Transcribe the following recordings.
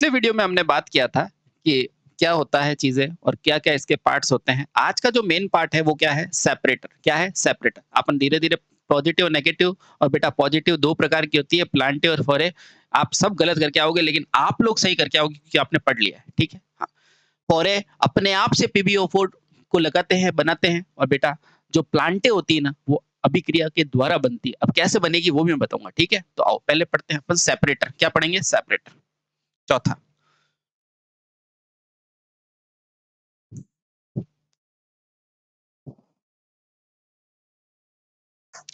पिछले वीडियो में हमने बात किया था कि क्या होता है चीज़ें और क्या-क्या इसके पार्ट्स होते हैं। आज का जो मेन पार्ट है वो क्या है? सेपरेटर। क्या है? सेपरेटर। अपन धीरे-धीरे पॉजिटिव और नेगेटिव और बेटा पॉजिटिव 2 प्रकार की होती है, प्लांटे और फोरे। आप सब गलत करके आओगे लेकिन आप लोग सही करके आओगे क्योंकि आपने पढ़ लिया है, ठीक है? हाँ, फोरे अपने आप से पीबीओ4 को लगाते हैं, बनाते हैं और बेटा जो प्लांटे होती है ना, वो अभिक्रिया के द्वारा बनती है। अब कैसे बनेगी वो भी मैं बताऊँगा, ठीक है? तो आओ पहले पढ़ते हैं अपन सेपरेटर। क्या पढ़ेंगे? सेपरेटर। चौथा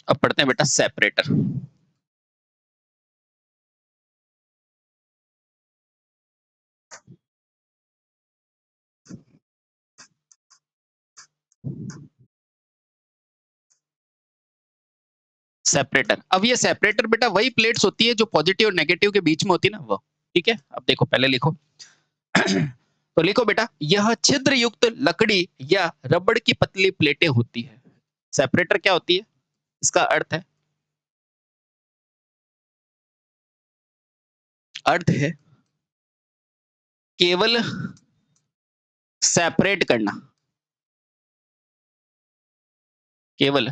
अब पढ़ते हैं बेटा सेपरेटर। सेपरेटर अब ये सेपरेटर बेटा वही प्लेट्स होती है जो पॉजिटिव और नेगेटिव के बीच में होती है ना वो, ठीक है? अब देखो पहले लिखो। तो लिखो बेटा यह छिद्र युक्त लकड़ी या रबड़ की पतली प्लेटें होती है। सेपरेटर क्या होती है? इसका अर्थ है केवल सेपरेट करना, केवल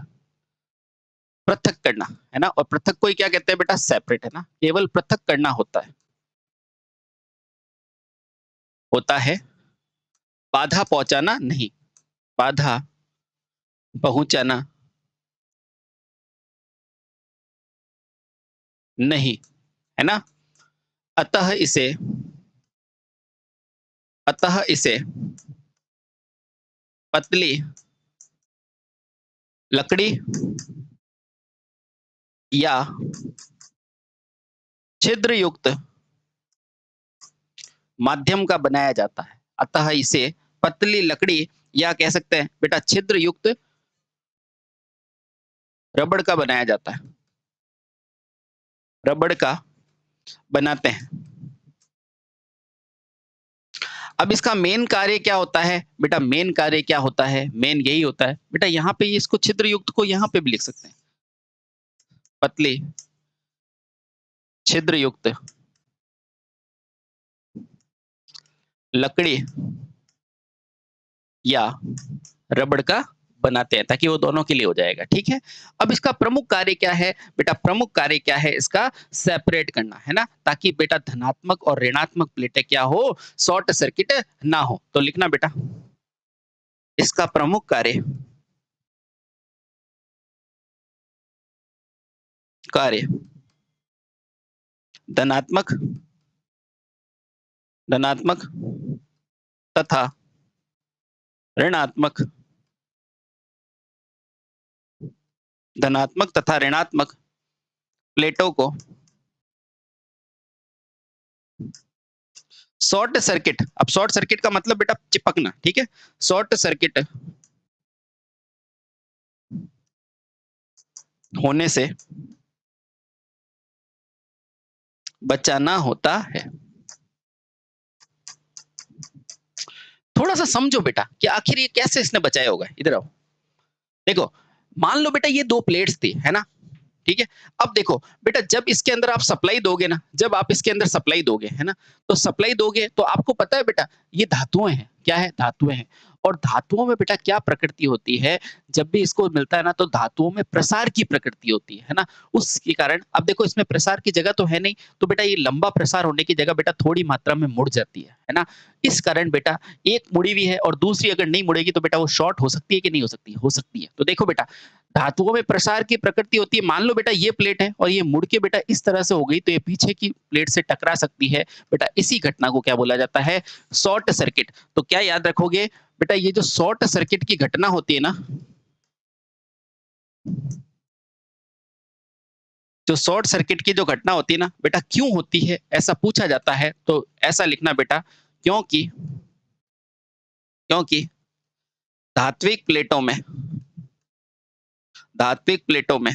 पृथक करना, है ना? और पृथक को ही क्या कहते हैं बेटा? सेपरेट, है ना? केवल पृथक करना होता है, बाधा पहुंचाना नहीं, बाधा पहुंचाना नहीं, है ना? अतः इसे अतः इसे पतली लकड़ी या छिद्र युक्त माध्यम का बनाया जाता है। अतः इसे पतली लकड़ी या कह सकते हैं बेटा छिद्र युक्त रबड़ का बनाया जाता है। रबड़ का बनाते हैं। अब इसका मेन कार्य क्या होता है? बेटा मेन कार्य क्या होता है? मेन यही होता है। बेटा यहाँ पे इसको छिद्र युक्त को यहाँ पे भी लिख सकते हैं। पतली छिद्र युक्त लकड़ी या रबड़ का बनाते हैं ताकि वो दोनों के लिए हो जाएगा, ठीक है? अब इसका प्रमुख कार्य क्या है? बेटा प्रमुख कार्य क्या है इसका? सेपरेट करना, है ना? ताकि बेटा धनात्मक और ऋणात्मक प्लेटें क्या हो? शॉर्ट सर्किट ना हो। तो लिखना बेटा इसका प्रमुख कार्य धनात्मक धनात्मक तथा ऋणात्मक धनात्मक तथा ऋणात्मक प्लेटों को शॉर्ट सर्किट अब शॉर्ट सर्किट का मतलब बेटा चिपकना, ठीक है? शॉर्ट सर्किट होने से बचाना होता है। थोड़ा सा समझो बेटा कि आखिर ये कैसे इसने बचाया होगा। इधर आओ। देखो मान लो बेटा ये दो प्लेट्स थी, है ना? ठीक है? अब देखो बेटा जब इसके अंदर आप सप्लाई दोगे ना, जब आप इसके अंदर सप्लाई दोगे, है ना? तो सप्लाई दोगे तो आपको पता है बेटा ये धातुएँ हैं। क्या है? धातुएँ हैं। और धातुओं में बेटा क्या प्रकृति होती है, जब भी इसको मिलता है ना तो धातुओं में प्रसार की प्रकृति होती है ना? उसके कारण अब देखो इसमें प्रसार की जगह तो है नहीं, तो बेटा ये लंबा प्रसार होने की जगह बेटा थोड़ी मात्रा में मुड़ जाती है ना? इस कारण बेटा एक मुड़ी हुई है और दूसरी अगर नहीं मुड़ेगी तो बेटा वो शॉर्ट हो सकती है कि नहीं हो सकती? हो सकती है। तो देखो बेटा धातुओं में प्रसार की प्रकृति होती है। मान लो बेटा ये प्लेट है और ये मुड़ के बेटा इस तरह से हो गई तो ये पीछे की प्लेट से टकरा सकती है। बेटा इसी घटना को क्या बोला जाता है? Short circuit. तो क्या याद रखोगे? बेटा ये जो शॉर्ट सर्किट की घटना होती है ना, जो शॉर्ट सर्किट की जो घटना होती है ना, बेटा क्यों होती है? ऐसा पूछा जाता है तो ऐसा लिखना बेटा क्योंकि क्योंकि धात्विक प्लेटों में धात्विक प्लेटों में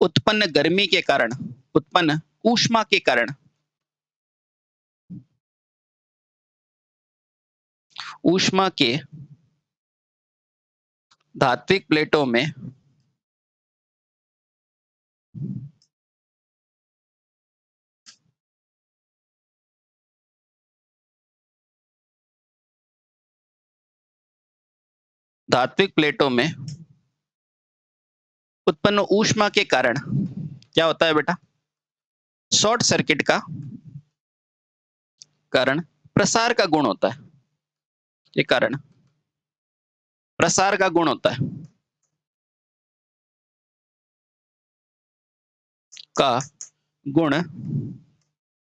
उत्पन्न गर्मी के कारण उत्पन्न ऊष्मा के कारण ऊष्मा के धात्विक प्लेटों में धात्विक प्लेटों में उत्पन्न ऊष्मा के कारण क्या होता है बेटा? शॉर्ट सर्किट का कारण प्रसार का गुण होता है। ये कारण प्रसार का गुण होता है, का गुण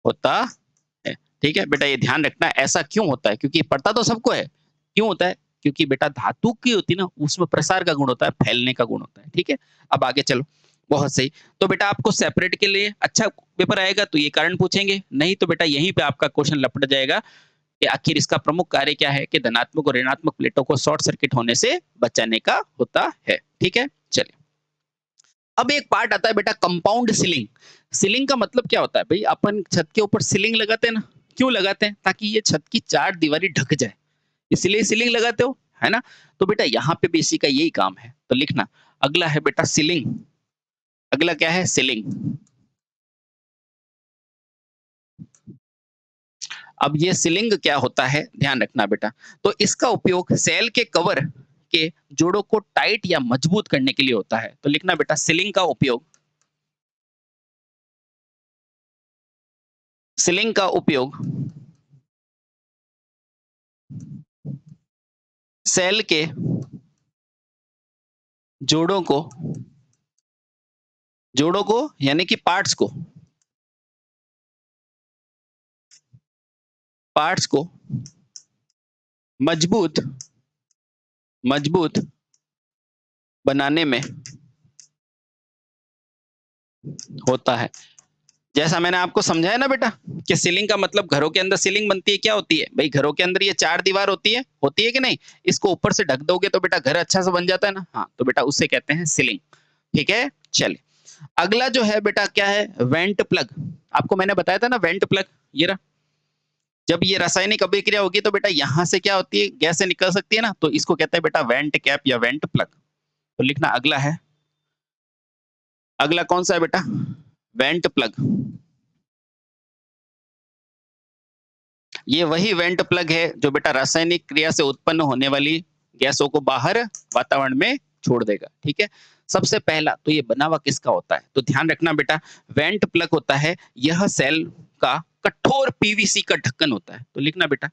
होता है। ठीक है बेटा, ये ध्यान रखना, ऐसा क्यों होता है? क्योंकि पता तो सबको है क्यों होता है, क्योंकि बेटा धातु की होती है ना, उसमें प्रसार का गुण होता है, फैलने का गुण होता है। ठीक है, अब आगे चलो। बहुत सही। तो बेटा आपको सेपरेट के लिए अच्छा पेपर आएगा तो ये कारण पूछेंगे, नहीं तो बेटा यहीं पे आपका क्वेश्चन लपट जाएगा कि आखिर इसका प्रमुख कार्य क्या है, कि धनात्मक और ऋणात्मक प्लेटों को शॉर्ट सर्किट होने से बचाने का होता है। ठीक है, चलिए। अब एक पार्ट आता है बेटा कंपाउंड सीलिंग। सीलिंग का मतलब क्या होता है भाई? अपन छत के ऊपर सीलिंग लगाते हैं ना, क्यों लगाते हैं? ताकि ये छत की चार दीवारी ढक जाए, इसलिए सीलिंग लगाते हो, है ना? तो बेटा यहाँ पे भी इसी का यही काम है, तो लिखना। अगला है बेटा सीलिंग। अगला क्या है? सीलिंग। अब ये सीलिंग क्या होता है, ध्यान रखना बेटा। तो इसका उपयोग सेल के कवर के जोड़ों को टाइट या मजबूत करने के लिए होता है। तो लिखना बेटा, सीलिंग का उपयोग, सीलिंग का उपयोग सेल के जोड़ों को, जोड़ों को यानी कि पार्ट्स को, पार्ट्स को मजबूत, मजबूत बनाने में होता है। जैसा मैंने आपको समझाया ना बेटा कि सीलिंग का मतलब, घरों के अंदर सीलिंग बनती है, क्या होती है भाई? घरों के अंदर ये चार दीवार होती है कि नहीं? इसको ऊपर से ढक दोगे तो बेटा घर अच्छा से बन जाता है ना। हाँ, तो बेटा उससे कहते हैं सीलिंग। ठीक है, चलिए। अगला जो है बेटा क्या है? Went plug. आपको मैंने बताया था ना वेंट प्लग, ये रहा। जब ये रासायनिक अभिक्रिया होगी तो बेटा यहाँ से क्या होती है? गैस से निकल सकती है ना, तो इसको कहते हैं बेटा वेंट कैप या वेंट प्लग। तो लिखना अगला है, अगला कौन सा है बेटा? Went plug. ये वही वेंट प्लग है जो बेटा रासायनिक क्रिया से उत्पन्न होने वाली गैसों को बाहर वातावरण में छोड़ देगा। ठीक है, सबसे पहला तो ये बना हुआ किसका होता है? तो ध्यान रखना बेटा, वेंट प्लग होता है, यह सेल का कठोर पीवीसी का ढक्कन होता है। तो लिखना बेटा,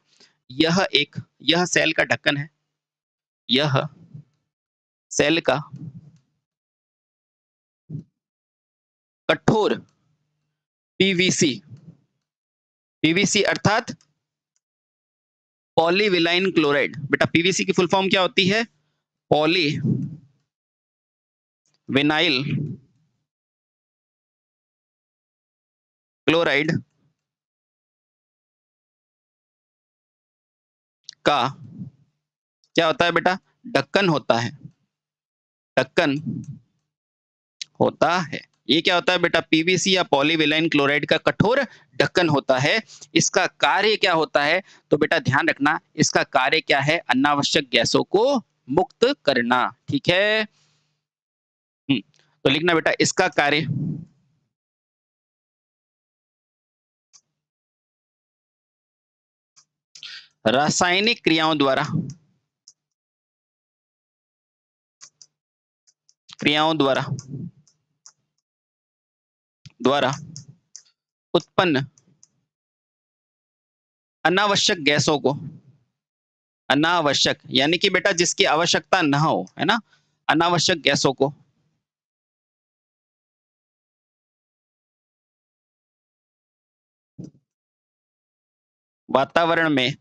यह सेल का ढक्कन है, यह सेल का कठोर पीवीसी, पीवीसी अर्थात पॉलीविलाइन क्लोराइड। बेटा पीवीसी की फुल फॉर्म क्या होती है? पॉली विनाइल क्लोराइड का क्या होता है बेटा? ढक्कन होता है, ढक्कन होता है। ये क्या होता है बेटा? पीवीसी या पॉलीविलाइन क्लोराइड का कठोर ढक्कन होता है। इसका कार्य क्या होता है? तो बेटा ध्यान रखना, इसका कार्य क्या है? अनावश्यक गैसों को मुक्त करना। ठीक है, तो लिखना बेटा इसका कार्य रासायनिक क्रियाओं द्वारा, क्रियाओं द्वारा द्वारा उत्पन्न अनावश्यक गैसों को, अनावश्यक यानी कि बेटा जिसकी आवश्यकता ना हो, है ना, अनावश्यक गैसों को वातावरण में,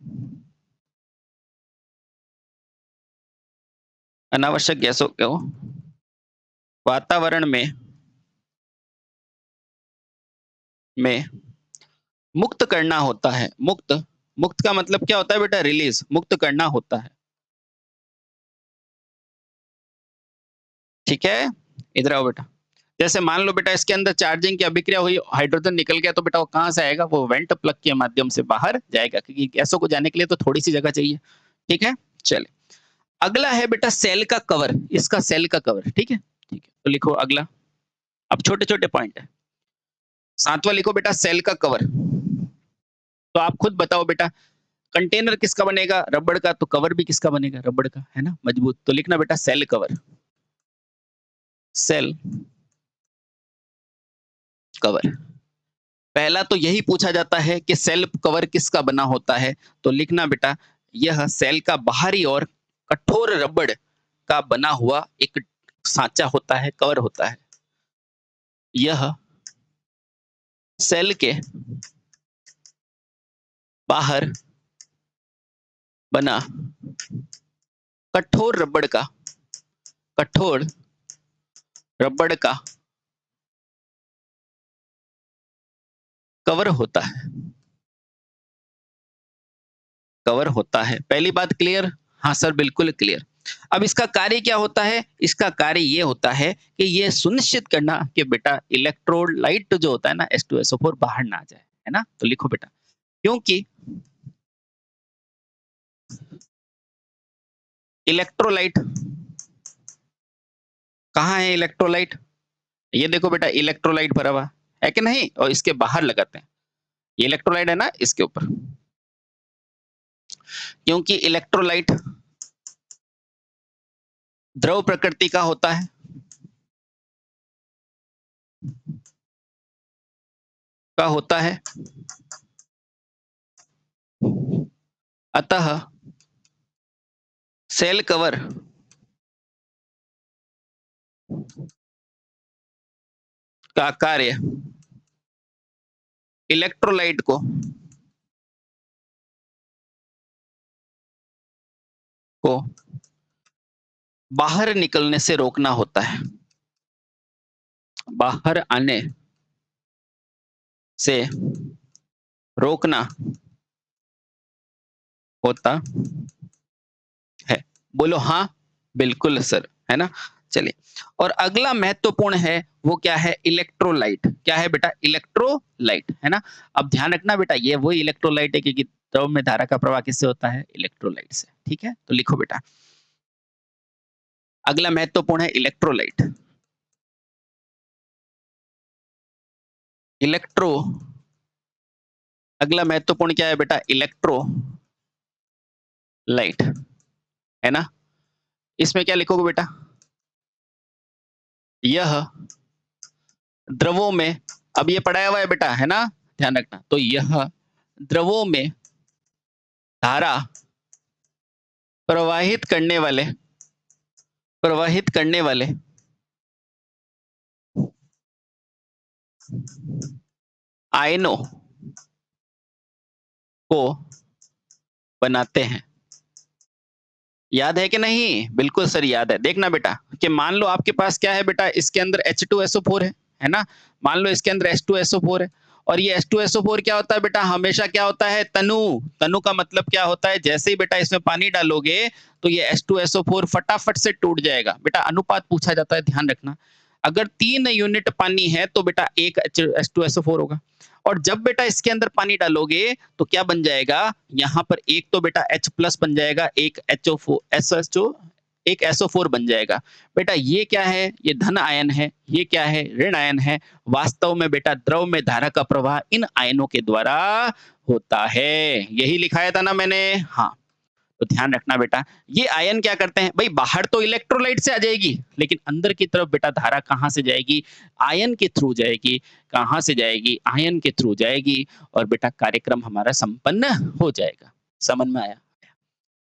अनावश्यक गैसों को वातावरण में मुक्त करना होता है। मुक्त, मुक्त का मतलब क्या होता है बेटा? रिलीज, मुक्त करना होता है। ठीक है, इधर आओ बेटा। जैसे मान लो बेटा इसके अंदर चार्जिंग की अभिक्रिया हुई, हाइड्रोजन निकल गया, तो बेटा वो कहां से आएगा? वो वेंट प्लग के माध्यम से बाहर जाएगा, क्योंकि गैसों को जाने के लिए तो थोड़ी सी जगह चाहिए। ठीक है, चले। अगला है बेटा सेल का कवर, इसका सेल का कवर। ठीक है, ठीक है, तो लिखो अगला। अब छोटे छोटे पॉइंट है। सातवां लिखो बेटा सेल का कवर। तो आप खुद बताओ बेटा, कंटेनर किसका बनेगा? रबड़ का। तो कवर भी किसका बनेगा? रबड़ का, है ना? मजबूत। तो लिखना बेटा सेल कवर। Cell cover. पहला तो यही पूछा जाता है कि सेल कवर किसका बना होता है? तो लिखना बेटा यह सेल का बाहरी और कठोर रबड़ का बना हुआ एक साँचा होता है, कवर होता है। यह सेल के बाहर बना कठोर रबड़ का कठोर रबड़ का कवर होता है। कवर होता है। पहली बात क्लियर? हाँ सर, बिल्कुल क्लियर। अब इसका कार्य क्या होता है? इसका कार्य ये होता है कि ये सुनिश्चित करना कि बेटा इलेक्ट्रोलाइट जो होता है ना H2SO4 बाहर ना आ जाए, है ना? तो लिखो बेटा क्योंकि इलेक्ट्रोलाइट कहाँ है इलेक्ट्रोलाइट? ये देखो बेटा इलेक्ट्रोलाइट भरा हुआ है कि नहीं? और इसके बाहर लगाते हैं। ये इलेक्ट्रोलाइट है ना इसके ऊपर। क्योंकि इलेक्ट्रोलाइट द्रव प्रकृति का होता है। का होता है। अतः सेल कवर का कार्य इलेक्ट्रोलाइट को बाहर निकलने से रोकना होता है। बाहर आने से रोकना होता है। बोलो हाँ, बिल्कुल सर, है ना? चलिए, और अगला महत्वपूर्ण है वो क्या है? इलेक्ट्रोलाइट। क्या है बेटा? इलेक्ट्रोलाइट, है ना? अब ध्यान रखना बेटा ये वही इलेक्ट्रोलाइट है क्योंकि द्रव में धारा का प्रवाह किससे होता है? इलेक्ट्रोलाइट से। ठीक है? तो लिखो बेटा अगला महत्वपूर्ण है इलेक्ट्रोलाइट। इलेक्ट्रो अगला महत्वपूर्ण क्या है बेटा? इलेक्ट्रोलाइट, है ना? इसमें क्या लिखोगे बेटा? यह द्रवों में, अब ये पढ़ाया हुआ है बेटा, है ना? ध्यान रखना। तो यह द्रवों में धारा प्रवाहित करने वाले प्रवाहित करने वाले आयनों को बनाते हैं। याद है कि नहीं? बिल्कुल सर याद है। देखना बेटा कि मान लो आपके पास क्या है बेटा, इसके अंदर H2SO4 है ना? मान लो इसके अंदर H2SO4 है और ये H2SO4 क्या होता है बेटा? हमेशा क्या होता है? तनु। तनु का मतलब क्या होता है? जैसे ही बेटा इसमें पानी डालोगे तो ये H2SO4 फटाफट से टूट जाएगा। बेटा अनुपात पूछा जाता है, ध्यान रखना। अगर 3 यूनिट पानी है तो बेटा 1 H2SO4 होगा। और जब बेटा इसके अंदर पानी डालोगे तो क्या बन जाएगा? यहाँ पर एक तो बेटा H प्लस बन जाएगा, एक HO4 SHO एक SO4 बन जाएगा। बेटा ये क्या है? ये धन आयन है। ये क्या है? ऋण आयन है। वास्तव में बेटा द्रव में धारा का प्रवाह इन आयनों के द्वारा होता है। यही लिखाया था ना मैंने? हाँ। तो ध्यान रखना बेटा ये आयन क्या करते हैं भाई? बाहर तो इलेक्ट्रोलाइट से आ जाएगी लेकिन अंदर की तरफ बेटा धारा कहाँ से जाएगी? आयन के थ्रू जाएगी। कहाँ से जाएगी? आयन के थ्रू जाएगी और बेटा कार्यक्रम हमारा संपन्न हो जाएगा। समझ में आया?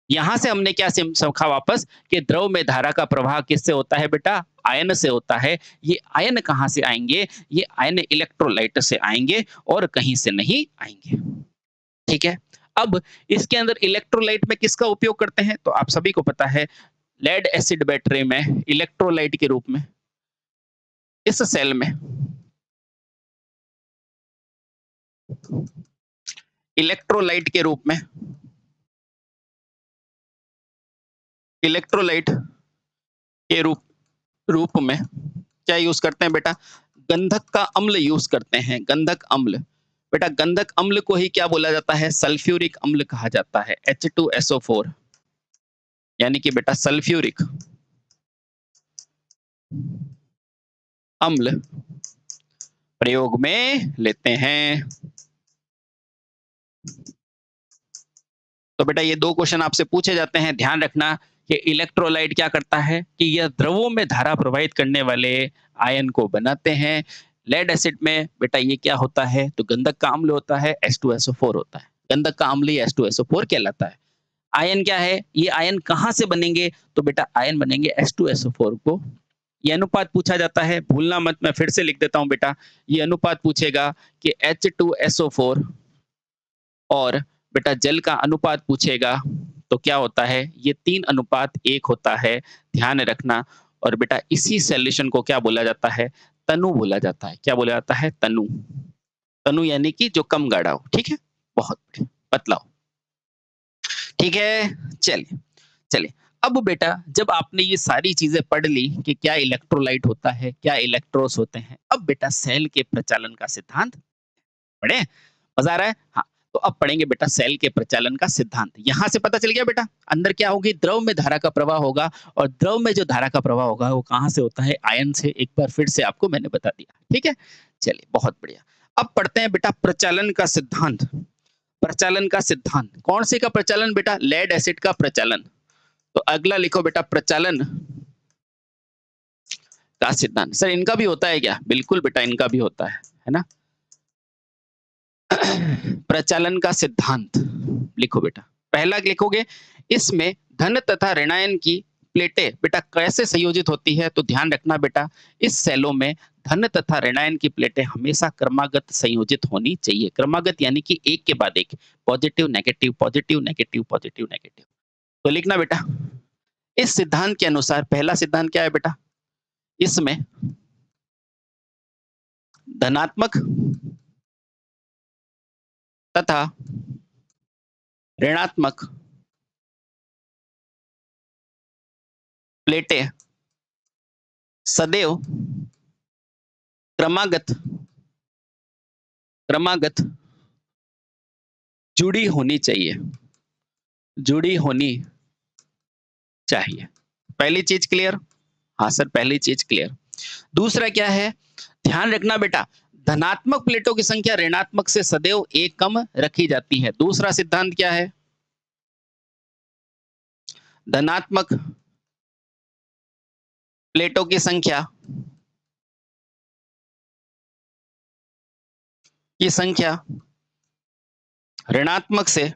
यहाँ से हमने क्या सीखा वापस कि द्रव में धारा का प्रवाह किससे होता है बेटा? आयन से होता है। ये आयन कहाँ से आएंगे? ये आयन इलेक्ट्रोलाइट से आएंगे और कहीं से नहीं आएंगे। ठीक है? अब इसके अंदर इलेक्ट्रोलाइट में किसका उपयोग करते हैं? तो आप सभी को पता है लेड एसिड बैटरी में इलेक्ट्रोलाइट के रूप में इस सेल में इलेक्ट्रोलाइट के रूप में इलेक्ट्रोलाइट के रूप में क्या यूज करते हैं बेटा? गंधक का अम्ल यूज करते हैं। गंधक अम्ल। बेटा गंधक अम्ल को ही क्या बोला जाता है? सल्फ्यूरिक अम्ल कहा जाता है। H2SO4 यानी कि बेटा सल्फ्यूरिक अम्ल प्रयोग में लेते हैं। तो बेटा ये 2 क्वेश्चन आपसे पूछे जाते हैं। ध्यान रखना कि इलेक्ट्रोलाइट क्या करता है कि यह द्रवों में धारा प्रवाहित करने वाले आयन को बनाते हैं। लेड एसिड में बेटा ये क्या होता है, तो गंधक का अम्ल होता है, H2SO4 होता है। गंधक का अम्ल ही H2SO4 कहलाता है। आयन क्या है, ये आयन कहाँ से बनेंगे, तो बेटा आयन बनेंगे H2SO4 को। ये अनुपात पूछा जाता है, भूलना मत, मैं फिर से लिख देता हूँ बेटा। ये अनुपात पूछेगा कि H2SO4 और बेटा जल का अनुपात पूछेगा तो क्या होता है, ये 3:1 होता है, ध्यान रखना। और बेटा इसी सॉल्यूशन को क्या बोला जाता है, तनु बोला जाता है। क्या बोला जाता है, तनु। तनु यानी कि जो कम गाढ़ा हो, ठीक है, बहुत बढ़िया, पतला हो, ठीक है। चलिए चलिए, अब बेटा जब आपने ये सारी चीजें पढ़ ली कि क्या इलेक्ट्रोलाइट होता है, क्या इलेक्ट्रोस होते हैं, अब बेटा सेल के प्रचालन का सिद्धांत पढ़े। मजा आ रहा है, हाँ। तो अब पढ़ेंगे बेटा सेल के प्रचालन का सिद्धांत। यहां से पता चल गया बेटा, अंदर क्या होगी, द्रव में धारा का प्रवाह होगा, और द्रव में जो धारा का प्रवाह होगा वो कहां से होता है, आयन से। एक बार फिर से आपको मैंने बता दिया, ठीक है। चलिए बहुत बढ़िया। अब पढ़ते हैं बेटा प्रचालन का सिद्धांत। प्रचालन का सिद्धांत कौन से का प्रचालन बेटा, लेड एसिड का प्रचालन। तो अगला लिखो बेटा, प्रचालन का सिद्धांत। सर इनका भी होता है क्या, बिल्कुल बेटा इनका भी होता है ना। प्रचालन का सिद्धांत लिखो बेटा। पहला लिखोगे, इसमें धन तथा ऋणायन की प्लेटें बेटा कैसे संयोजित होती है, तो ध्यान रखना बेटा, इस सेलों में धन तथा ऋणायन की प्लेटें हमेशा क्रमागत संयोजित होनी चाहिए। क्रमागत यानी कि एक के बाद एक, positive negative positive negative positive negative. तो लिखना बेटा, इस सिद्धांत के अनुसार पहला सिद्धांत क्या है बेटा, इसमें धनात्मक तथा ऋणात्मक प्लेटें सदैव क्रमागत जुड़ी होनी चाहिए, जुड़ी होनी चाहिए। पहली चीज क्लियर, हाँ सर पहली चीज क्लियर। दूसरा क्या है, ध्यान रखना बेटा, धनात्मक प्लेटों की संख्या ऋणात्मक से सदैव एक कम रखी जाती है। दूसरा सिद्धांत क्या है, धनात्मक प्लेटों की संख्या ऋणात्मक से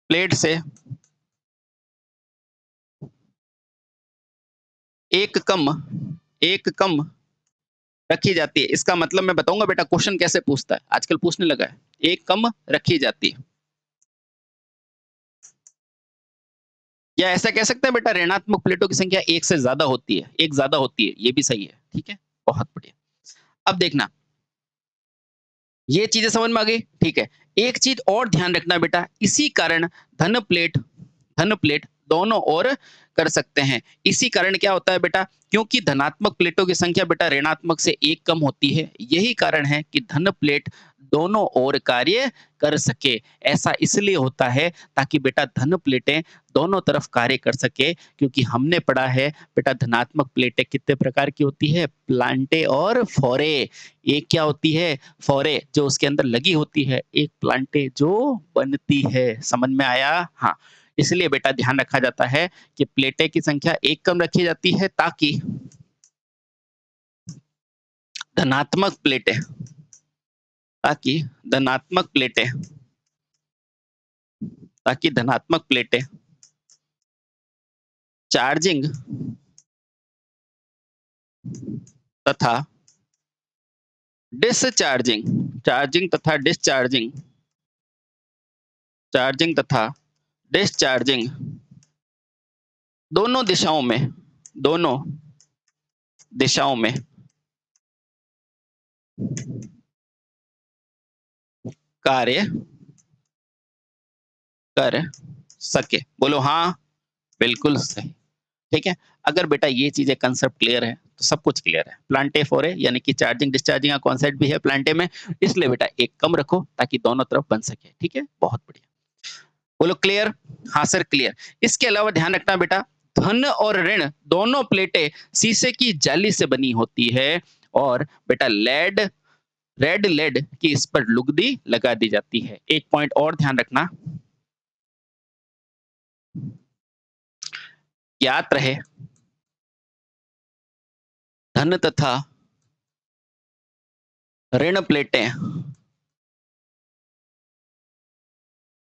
प्लेट से एक कम रखी जाती है। इसका मतलब मैं बताऊंगा बेटा, क्वेश्चन कैसे पूछता है, आजकल पूछने लगा है, एक कम रखी जाती है। या ऐसा कह सकते हैं बेटा, ऋणात्मक प्लेटों की संख्या एक से ज्यादा होती है, एक ज्यादा होती है, ये भी सही है, ठीक है, बहुत बढ़िया। अब देखना, ये चीजें समझ में आ गई, ठीक है। एक चीज और ध्यान रखना बेटा, इसी कारण धन प्लेट दोनों ओर कर सकते हैं। इसी कारण क्या होता है बेटा, क्योंकि धनात्मक प्लेटों की संख्या बेटा ऋणात्मक से एक कम होती है, यही कारण है कि धन प्लेट दोनों ओर कार्य कर सके। ऐसा इसलिए होता है ताकि बेटा धन प्लेटें दोनों तरफ कार्य कर सके, क्योंकि हमने पढ़ा है बेटा धनात्मक प्लेटें कितने प्रकार की होती है, प्लांटे और फोरे। एक क्या होती है, फोरे जो उसके अंदर लगी होती है, एक प्लांटे जो बनती है। समझ में आया, हाँ। इसलिए बेटा ध्यान रखा जाता है कि प्लेटें की संख्या एक कम रखी जाती है ताकि धनात्मक प्लेटें ताकि धनात्मक प्लेटें ताकि धनात्मक प्लेटें चार्जिंग तथा डिसचार्जिंग चार्जिंग तथा डिसचार्जिंग दोनों दिशाओं में कार्य कर सके। बोलो हाँ, बिल्कुल सही, ठीक है। अगर बेटा ये चीजें कंसेप्ट क्लियर है तो सब कुछ क्लियर है। प्लांटे फोरे यानी कि चार्जिंग डिस्चार्जिंग का कॉन्सेप्ट भी है प्लांटे में, इसलिए बेटा एक कम रखो ताकि दोनों तरफ बन सके, ठीक है, बहुत बढ़िया। बोलो क्लियर, हाँ सर क्लियर। इसके अलावा ध्यान रखना बेटा, धन और ऋण दोनों प्लेटें शीशे की जाली से बनी होती है, और बेटा लेड रेड लेड की इस पर लुगदी लगा दी जाती है। एक पॉइंट और ध्यान रखना, ज्ञात रहे धन तथा ऋण प्लेटें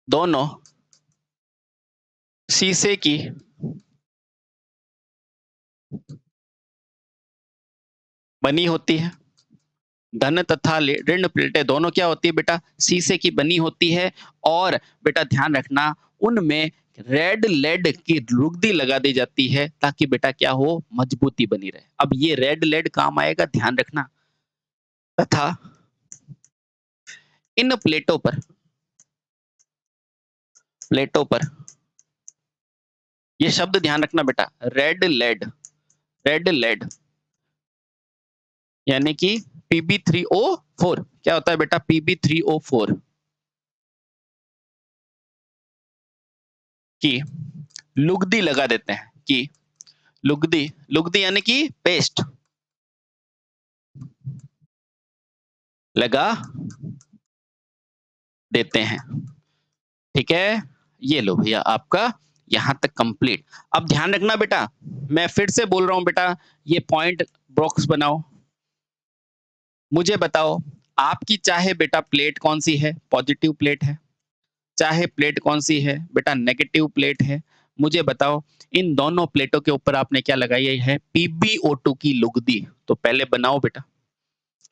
दोनों शीशे की बनी होती है। धन तथा ऋण प्लेटें दोनों क्या होती है बेटा, शीशे की बनी होती है। और बेटा ध्यान रखना, उनमें रेड लेड की लुगदी लगा दी जाती है ताकि बेटा क्या हो, मजबूती बनी रहे। अब ये रेड लेड काम आएगा, ध्यान रखना। तथा इन प्लेटों पर ये शब्द ध्यान रखना बेटा, रेड लेड यानी कि Pb3O4। क्या होता है बेटा, Pb3O4 की लुगदी लगा देते हैं। कि लुगदी लुगदी यानी कि पेस्ट लगा देते हैं। ठीक है, ये लो भैया आपका यहां तक कंप्लीट। अब ध्यान रखना बेटा, मैं फिर से बोल रहा हूं बेटा, ये पॉइंट बॉक्स बनाओ, मुझे बताओ आपकी चाहे बेटा प्लेट कौन सी है, पॉजिटिव प्लेट है, चाहे प्लेट कौन सी है बेटा, नेगेटिव प्लेट है। मुझे बताओ इन दोनों प्लेटों के ऊपर आपने क्या लगाई है, PbO2 की लुगदी। तो पहले बनाओ बेटा,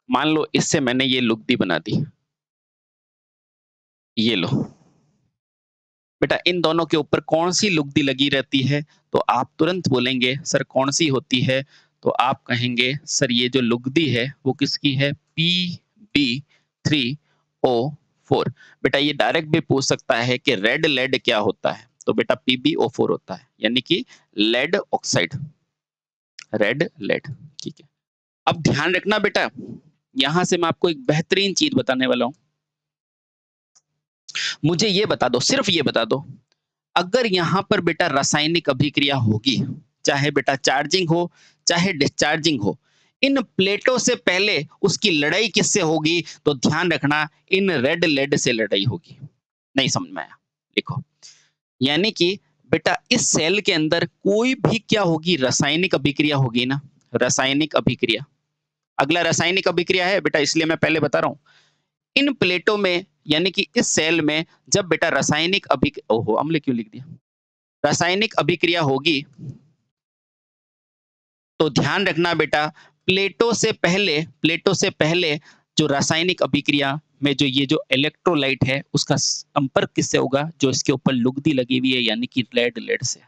मान लो इससे मैंने ये लुगदी बना दी, ये लो बेटा। इन दोनों के ऊपर कौन सी लुगदी लगी रहती है, तो आप तुरंत बोलेंगे सर कौन सी होती है, तो आप कहेंगे सर ये जो लुगदी है वो किसकी है, Pb3O4। बेटा ये डायरेक्ट भी पूछ सकता है कि रेड लेड क्या होता है, तो बेटा PbO4 होता है, यानी कि लेड ऑक्साइड, रेड लेड। ठीक है, अब ध्यान रखना बेटा, यहां से मैं आपको एक बेहतरीन चीज बताने वाला हूं। मुझे ये बता दो, सिर्फ ये बता दो, अगर यहाँ पर बेटा रासायनिक अभिक्रिया होगी, चाहे बेटा चार्जिंग हो चाहे डिस्चार्जिंग हो, इन प्लेटों से पहले उसकी लड़ाई किससे होगी, तो ध्यान रखना इन रेड लेड से लड़ाई होगी। नहीं समझ में आया, देखो यानी कि बेटा इस सेल के अंदर कोई भी क्या होगी, रासायनिक अभिक्रिया होगी ना, रासायनिक अभिक्रिया। अगला रासायनिक अभिक्रिया है बेटा, इसलिए मैं पहले बता रहा हूं, इन प्लेटों में यानी कि इस सेल में जब बेटा रासायनिक ओहो अम्ल क्यों लिख दिया, रासायनिक अभिक्रिया होगी, तो ध्यान रखना बेटा प्लेटों से पहले जो रासायनिक अभिक्रिया में जो ये जो इलेक्ट्रोलाइट है उसका संपर्क किससे होगा, जो इसके ऊपर लुगदी लगी हुई है यानी कि रेड लेड से।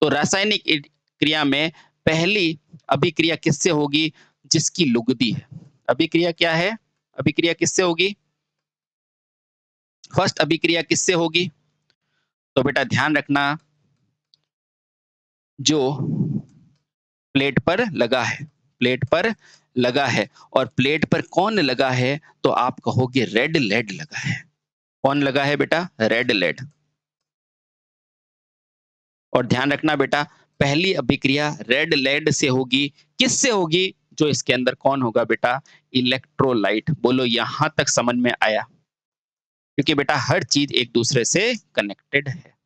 तो रासायनिक क्रिया में पहली अभिक्रिया किससे होगी, जिसकी लुगदी है। अभिक्रिया क्या है, अभिक्रिया किससे होगी, फर्स्ट अभिक्रिया किससे होगी, तो बेटा ध्यान रखना जो प्लेट पर लगा है, प्लेट पर लगा है, और प्लेट पर कौन लगा है, तो आप कहोगे रेड लेड लगा है। कौन लगा है बेटा, रेड लेड। और ध्यान रखना बेटा पहली अभिक्रिया रेड लेड से होगी, किससे होगी, जो इसके अंदर कौन होगा बेटा, इलेक्ट्रोलाइट। बोलो यहां तक समझ में आया, क्योंकि बेटा हर चीज एक दूसरे से कनेक्टेड है।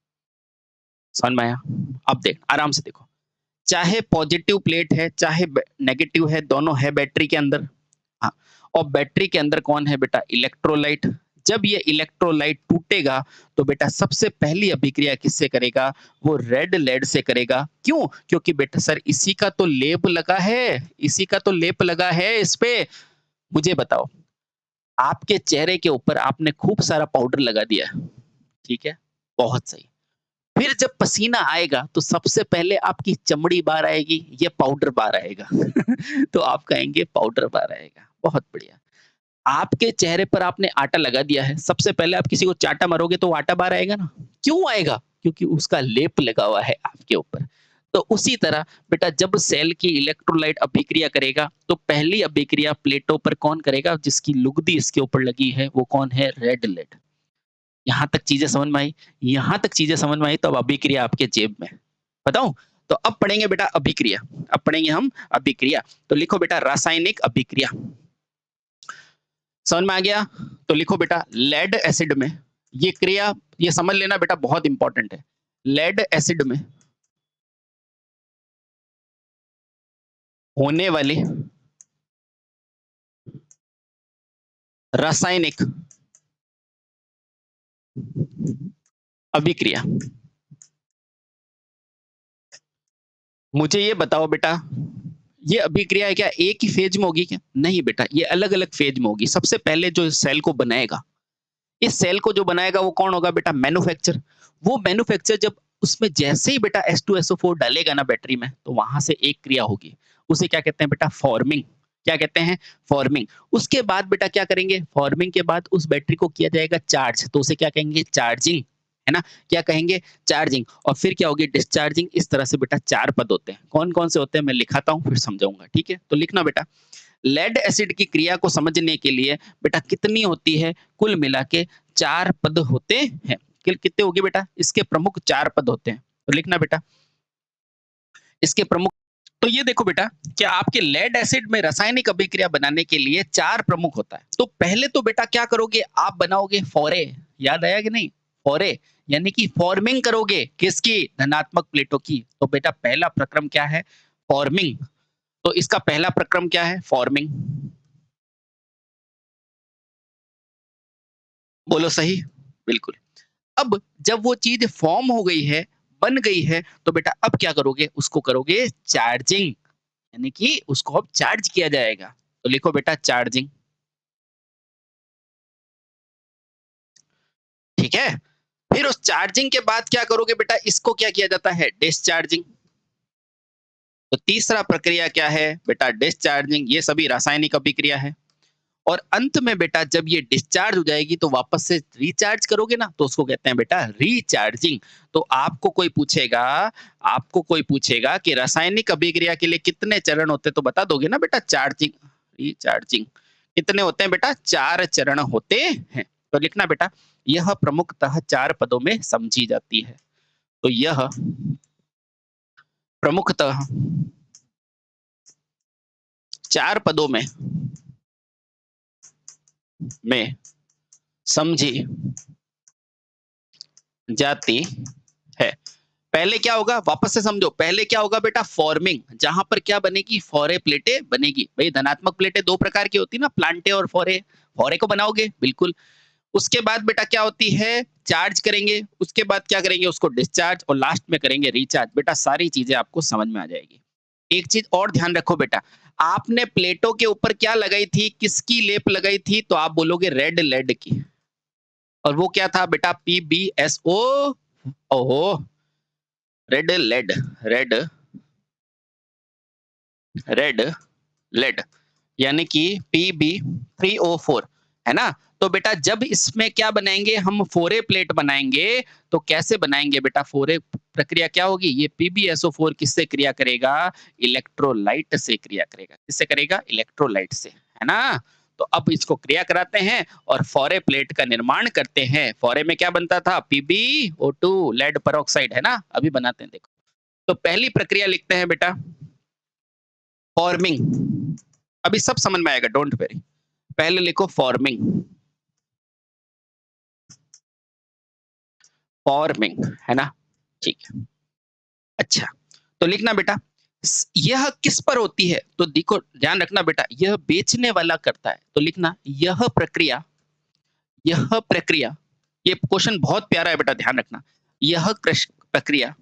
समझ में आया, अब देख आराम से देखो, चाहे पॉजिटिव प्लेट है चाहे नेगेटिव है, दोनों है बैटरी के अंदर। हाँ, और बैटरी के अंदर कौन है बेटा, इलेक्ट्रोलाइट। जब ये इलेक्ट्रोलाइट टूटेगा तो बेटा सबसे पहली अभिक्रिया किससे करेगा, वो रेड लेड से करेगा। क्यों, क्योंकि बेटा सर इसी का तो लेप लगा है, इसी का तो लेप लगा है इस पे। मुझे बताओ, आपके चेहरे के ऊपर आपने खूब सारा पाउडर लगा दिया, ठीक है, बहुत सही। फिर जब पसीना आएगा तो सबसे पहले आपकी चमड़ी बाहर आएगी, ये पाउडर बाहर आएगा तो आप कहेंगे पाउडर बाहर आएगा, बहुत बढ़िया। आपके चेहरे पर आपने आटा लगा दिया है, सबसे पहले आप किसी को चाटा मारोगे तो आटा बाहर आएगा ना, क्यों आएगा, क्योंकि उसका लेप लगा हुआ है आपके ऊपर। तो उसी तरह बेटा जब सेल की इलेक्ट्रोलाइट अभिक्रिया करेगा तो पहली अभिक्रिया प्लेटों पर कौन करेगा, जिसकी लुगदी इसके ऊपर लगी है, वो कौन है, रेड लेड। यहाँ तक चीजें समझ में आई, यहाँ तक चीजें समझ में आई, तो अब अभिक्रिया आपके जेब में। बताऊं, तो अब पढ़ेंगे बेटा अभिक्रिया, अब पढ़ेंगे हम अभिक्रिया। तो लिखो बेटा रासायनिक अभिक्रिया। समझ में आ गया? तो लिखो बेटा लेड एसिड में ये क्रिया, ये समझ लेना बेटा बहुत इंपॉर्टेंट है। लेड एसिड में होने वाली रासायनिक अभिक्रिया, मुझे ये बताओ बेटा, ये अभिक्रिया क्या एक ही फेज में होगी क्या? नहीं बेटा, ये अलग-अलग फेज में होगी। सबसे पहले जो सेल को बनाएगा, इस सेल को जो बनाएगा वो कौन होगा बेटा? मैन्युफैक्चर। वो मैन्युफैक्चर जब उसमें जैसे ही बेटा H2SO4 डालेगा ना बैटरी में, तो वहां से एक क्रिया होगी। उसे क्या कहते हैं बेटा? फॉर्मिंग। क्या कहते हैं? फॉर्मिंग। उसके बाद बेटा क्या करेंगे? फॉर्मिंग के बाद उस बैटरी को किया जाएगा चार्ज, तो उसे क्या कहेंगे? चार्जिंग। है ना? क्या कहेंगे? चार्जिंग। और फिर क्या होगी? डिस्चार्जिंग। इस तरह से बेटा 4 पद होते हैं। कौन-कौन से होते हैं मैं लिखाता हूँ फिर समझाऊंगा, ठीक है? तो लिखना बेटा, लेड एसिड की क्रिया को समझने के लिए बेटा कितनी होती है? कुल मिला के 4 पद होते हैं। कितने होंगे बेटा? इसके प्रमुख 4 पद होते हैं। तो लिखना बेटा, इसके प्रमुख, तो ये देखो बेटा, क्या आपके लेड एसिड में रासायनिक अभिक्रिया बनाने के लिए 4 प्रमुख होता है। तो पहले तो बेटा क्या करोगे? आप बनाओगे फोरे। याद आया कि नहीं? फोरे यानी कि फॉर्मिंग करोगे किसकी? धनात्मक प्लेटों की। तो बेटा पहला प्रक्रम क्या है? फॉर्मिंग। तो इसका पहला प्रक्रम क्या है? फॉर्मिंग। बोलो सही? बिल्कुल। अब जब वो चीज फॉर्म हो गई है, बन गई है, तो बेटा अब क्या करोगे? उसको करोगे चार्जिंग, यानी कि उसको अब चार्ज किया जाएगा। तो लिखो बेटा चार्जिंग, ठीक है? फिर उस चार्जिंग के बाद क्या करोगे बेटा? इसको क्या किया जाता है? डिस्चार्जिंग। तो तीसरा प्रक्रिया क्या है बेटा? डिस्चार्जिंग। ये सभी रासायनिक अभिक्रिया है। और अंत में बेटा जब ये डिस्चार्ज हो जाएगी तो वापस से रिचार्ज करोगे ना, तो उसको कहते हैं बेटा रिचार्जिंग। तो आपको कोई पूछेगा कि रासायनिक अभिक्रिया के लिए कितने चरण होते हैं, तो बता दोगे ना बेटा? Charging, recharging. कितने होते हैं बेटा? 4 चरण होते हैं। तो लिखना बेटा, यह प्रमुखतः 4 पदों में समझी जाती है। तो यह प्रमुखतः 4 पदों में समझी जाती है। पहले क्या होगा? वापस से समझो, पहले क्या होगा बेटा? फॉर्मिंग, जहां पर क्या बनेगी? फोरे प्लेटें बनेगी। भाई धनात्मक प्लेटें 2 प्रकार की होती है ना, प्लांटे और फोरे। फोरे को बनाओगे, बिल्कुल। उसके बाद बेटा क्या होती है? चार्ज करेंगे। उसके बाद क्या करेंगे? उसको डिस्चार्ज, और लास्ट में करेंगे रिचार्ज। बेटा सारी चीजें आपको समझ में आ जाएगी। एक चीज और ध्यान रखो बेटा, आपने प्लेटों के ऊपर क्या लगाई थी? किसकी लेप लगाई थी? तो आप बोलोगे रेड लेड की। और वो क्या था बेटा? PbSO। ओहो, red lead, red red lead, यानी कि Pb3O4, है ना? तो बेटा जब इसमें क्या बनाएंगे? हम फोरे प्लेट बनाएंगे। तो कैसे बनाएंगे बेटा? फोरे प्रक्रिया क्या होगी? ये PbSO4 किससे क्रिया करेगा? इलेक्ट्रोलाइट से क्रिया करेगा। किससे करेगा? इलेक्ट्रोलाइट से, है ना? तो अब इसको क्रिया कराते हैं और फोरे प्लेट का निर्माण करते हैं। फोरे में क्या बनता था? PbO2, लेड पेरोक्साइड, है ना? अभी बनाते हैं, देखो। तो पहली प्रक्रिया लिखते हैं बेटा फॉर्मिंग। अभी सब समझ में आएगा, डोंट वेरी। पहले लिखो फॉर्मिंग, फॉर्मिंग, है ना? ठीक है। अच्छा, तो लिखना बेटा, यह किस पर होती है? तो देखो ध्यान रखना बेटा, यह बेचने वाला करता है। तो लिखना यह प्रक्रिया, ये क्वेश्चन बहुत प्यारा है बेटा, ध्यान रखना। यह प्रक्रिया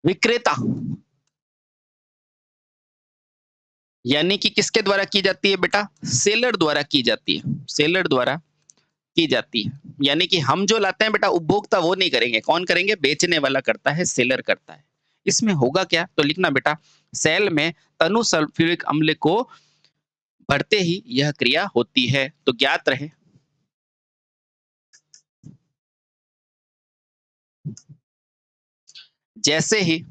विक्रेता, यानी कि किसके द्वारा की जाती है बेटा? सेलर द्वारा की जाती है। सेलर द्वारा की जाती है। यानी कि हम जो लाते हैं बेटा, उपभोक्ता वो नहीं करेंगे। कौन करेंगे? बेचने वाला करता है, सेलर करता है। इसमें होगा क्या? तो लिखना बेटा, सेल में तनु सल्फ्यूरिक अम्ल को भरते ही यह क्रिया होती है। तो ज्ञात रहे, जैसे ही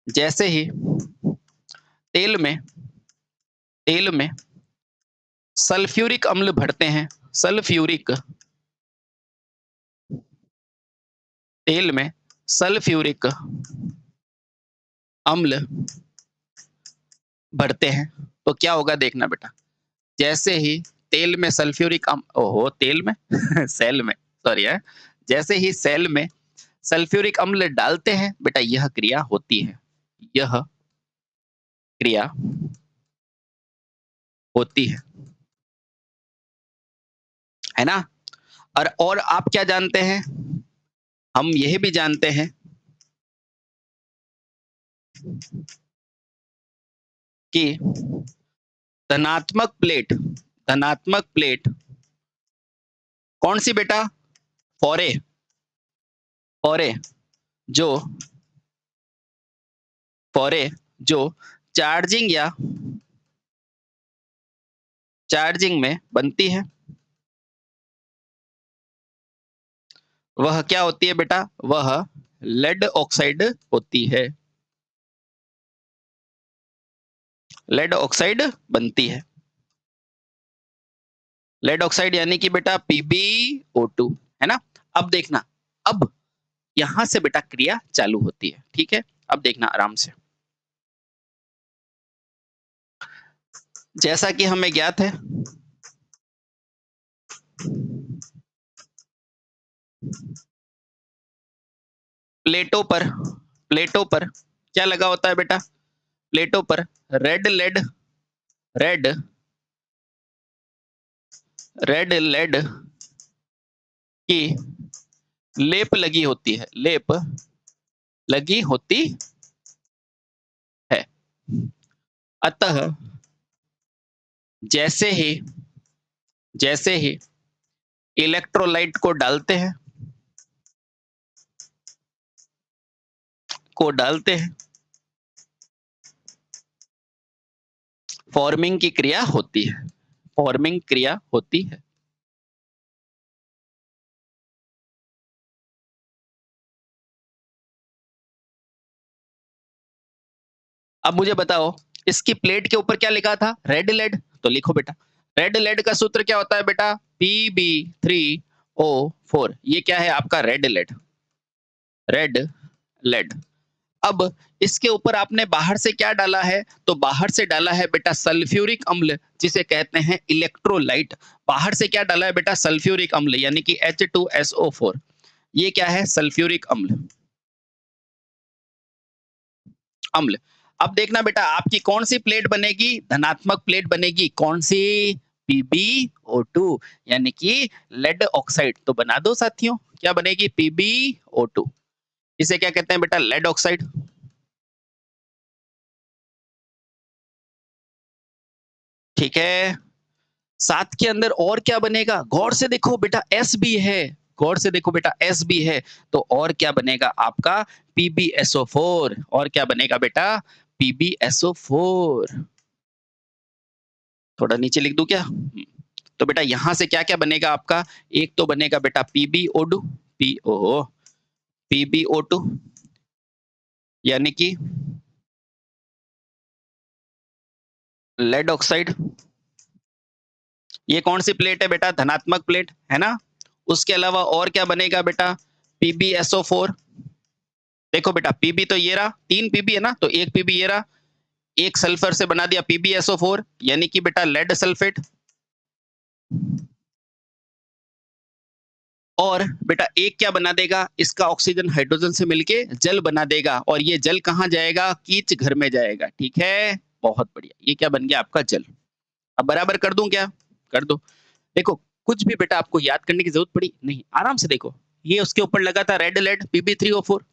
जैसे ही तेल में तेल में सल्फ्यूरिक अम्ल भरते हैं, सल्फ्यूरिक तेल में सल्फ्यूरिक अम्ल भरते हैं, तो क्या होगा? देखना बेटा, जैसे ही तेल में सल्फ्यूरिक ओहो तेल में सेल में सॉरी है, जैसे ही सेल में सल्फ्यूरिक अम्ल डालते हैं बेटा यह क्रिया होती है, यह क्रिया होती है ना? और आप क्या जानते हैं? हम यह भी जानते हैं कि धनात्मक प्लेट, धनात्मक प्लेट कौन सी बेटा? फोरे, फोरे जो फोरे जो चार्जिंग या चार्जिंग में बनती है, वह क्या होती है बेटा? वह लेड ऑक्साइड होती है, लेड ऑक्साइड बनती है। लेड ऑक्साइड यानी कि बेटा PbO2 है ना? अब देखना, अब यहां से बेटा क्रिया चालू होती है, ठीक है? अब देखना आराम से, जैसा कि हमें ज्ञात है प्लेटों पर, प्लेटों पर क्या लगा होता है बेटा? प्लेटों पर red lead, red red lead की लेप लगी होती है, लेप लगी होती है। अतः जैसे ही इलेक्ट्रोलाइट को डालते हैं, फॉर्मिंग की क्रिया होती है, फॉर्मिंग क्रिया होती है। अब मुझे बताओ इसकी प्लेट के ऊपर क्या लिखा था? रेड लेड, तो लिखो बेटा रेड लेड का सूत्र क्या होता है बेटा? Pb3O4। ये क्या है आपका? Red lead, red lead. अब इसके ऊपर आपने बाहर से क्या डाला है? तो बाहर से डाला है बेटा सल्फ्यूरिक अम्ल, जिसे कहते हैं इलेक्ट्रोलाइट। बाहर से क्या डाला है बेटा? सल्फ्यूरिक अम्ल यानी कि H2SO4। ये क्या है? सल्फ्यूरिक अम्ल, अम्ल। अब देखना बेटा आपकी कौन सी प्लेट बनेगी? धनात्मक प्लेट बनेगी। कौन सी? PbO2 यानी कि लेड ऑक्साइड। तो बना दो साथियों, क्या बनेगी? PbO2। इसे क्या कहते हैं बेटा? Lead oxide. ठीक है, साथ के अंदर और क्या बनेगा? गौर से देखो बेटा S भी है, गौर से देखो बेटा S भी है। तो और क्या बनेगा आपका? PbSO4। और क्या बनेगा बेटा? PbSO4। थोड़ा नीचे लिख दूं क्या? तो बेटा यहां से क्या क्या बनेगा आपका? एक तो बनेगा बेटा PbO2, PbO2 यानी कि लेड ऑक्साइड। ये कौन सी प्लेट है बेटा? धनात्मक प्लेट है ना? उसके अलावा और क्या बनेगा बेटा? PbSO4। देखो बेटा Pb तो ये रहा, 3 Pb है ना, तो एक Pb ये रहा, एक सल्फर से बना दिया PbSO4 यानी कि बेटा लेड सल्फेट। और बेटा एक क्या बना देगा? इसका ऑक्सीजन हाइड्रोजन से मिलके जल बना देगा, और ये जल कहाँ जाएगा? कीच घर में जाएगा। ठीक है, बहुत बढ़िया। ये क्या बन गया आपका? जल। अब बराबर कर दूं क्या? कर दो। देखो कुछ भी बेटा आपको याद करने की जरूरत पड़ी नहीं, आराम से देखो। ये उसके ऊपर लगा था रेड लेड Pb3O4,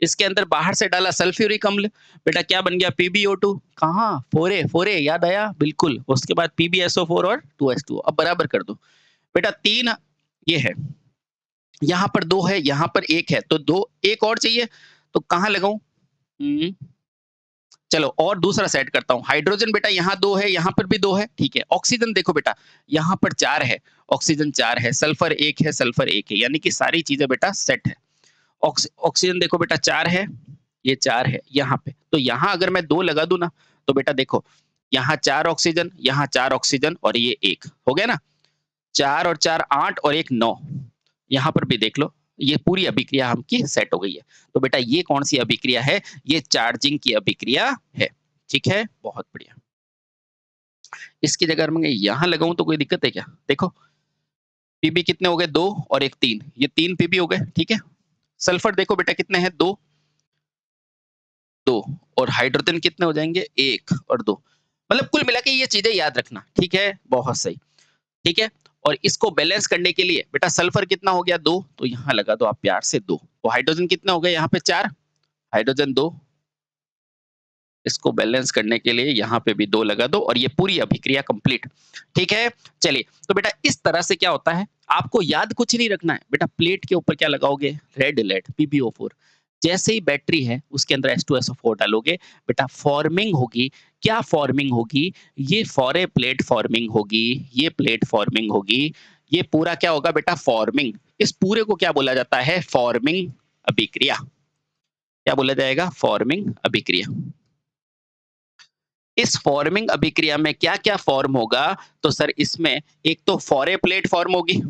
इसके अंदर बाहर से डाला सल्फ्यूरिक अम्ल, बेटा क्या बन गया? PbO2। कहाँ? फोरे, फोरे याद आया? बिल्कुल। उसके बाद PbSO4 और 2H2O। अब बराबर कर दो बेटा। 3 ये है, यहाँ पर 2 है, यहाँ पर 1 है, तो 2 एक और चाहिए, तो कहाँ लगाऊं? चलो और दूसरा सेट करता हूँ। हाइड्रोजन बेटा यहाँ 2 है, यहाँ पर भी 2 है, ठीक है। ऑक्सीजन देखो बेटा यहाँ पर 4 है, ऑक्सीजन 4 है, सल्फर 1 है, सल्फर 1 है, यानी कि सारी चीजें बेटा सेट है। ऑक्सीजन देखो बेटा 4 है, ये 4 है यहाँ पे, तो यहाँ अगर मैं 2 लगा दूं ना, तो बेटा देखो यहाँ 4 ऑक्सीजन, यहाँ 4 ऑक्सीजन, और ये 1 हो गया ना। 4 और 4 8 और 1 9। यहाँ पर भी देख लो, ये पूरी अभिक्रिया हमकी सेट हो गई है। तो बेटा ये कौन सी अभिक्रिया है? ये चार्जिंग की अभिक्रिया है। ठीक है, बहुत बढ़िया। इसकी जगह मैं यहाँ लगाऊँ तो कोई दिक्कत है क्या? देखो, पीबी कितने हो गए 2 और एक 3, ये 3 पीबी हो गए, ठीक है? सल्फर देखो बेटा कितने हैं 2, 2 और हाइड्रोजन कितने हो जाएँगे 1 और 2। मतलब कुल मिला के ये चीज़ें याद रखना, ठीक है? बहुत सही, ठीक है? और इसको बैलेंस करने के लिए बेटा सल्फर कितना हो गया 2, तो यहाँ लगा दो आप प्यार से 2। तो हाइड्रोजन कितने हो गए यहाँ पे 4, हाइड्रोजन 2, इसको बैलेंस करने के लिए यहाँ पे भी 2 लगा दो और ये पूरी अभिक्रिया कंप्लीट। ठीक है? चलिए, तो बेटा इस तरह से क्या होता है, आपको याद कुछ नहीं रखना है। बेटा प्लेट के ऊपर क्या लगाओगे? Red lead PbO4। जैसे ही बैटरी है उसके अंदर H2SO4 डालोगे, बेटा फॉर्मिंग होगी। क्या फॉर्मिंग होगी? ये फॉरे प्लेट फॉर्मिंग होगी, ये प्लेट फॉर्मिंग होगी। ये पूरा क्या होगा बेटा? फॉर्मिंग। इस पूरे को क्या बोला जाता है? फॉर्मिंग अभिक्रिया। क्या बोला जाएगा? फॉर्मिंग अभिक्रिया। इस फॉर्मिंग अभिक्रिया में क्या-क्या फॉर्म होगा? तो सर इसमें एक तो फॉरे प्लेट फॉर्म होगी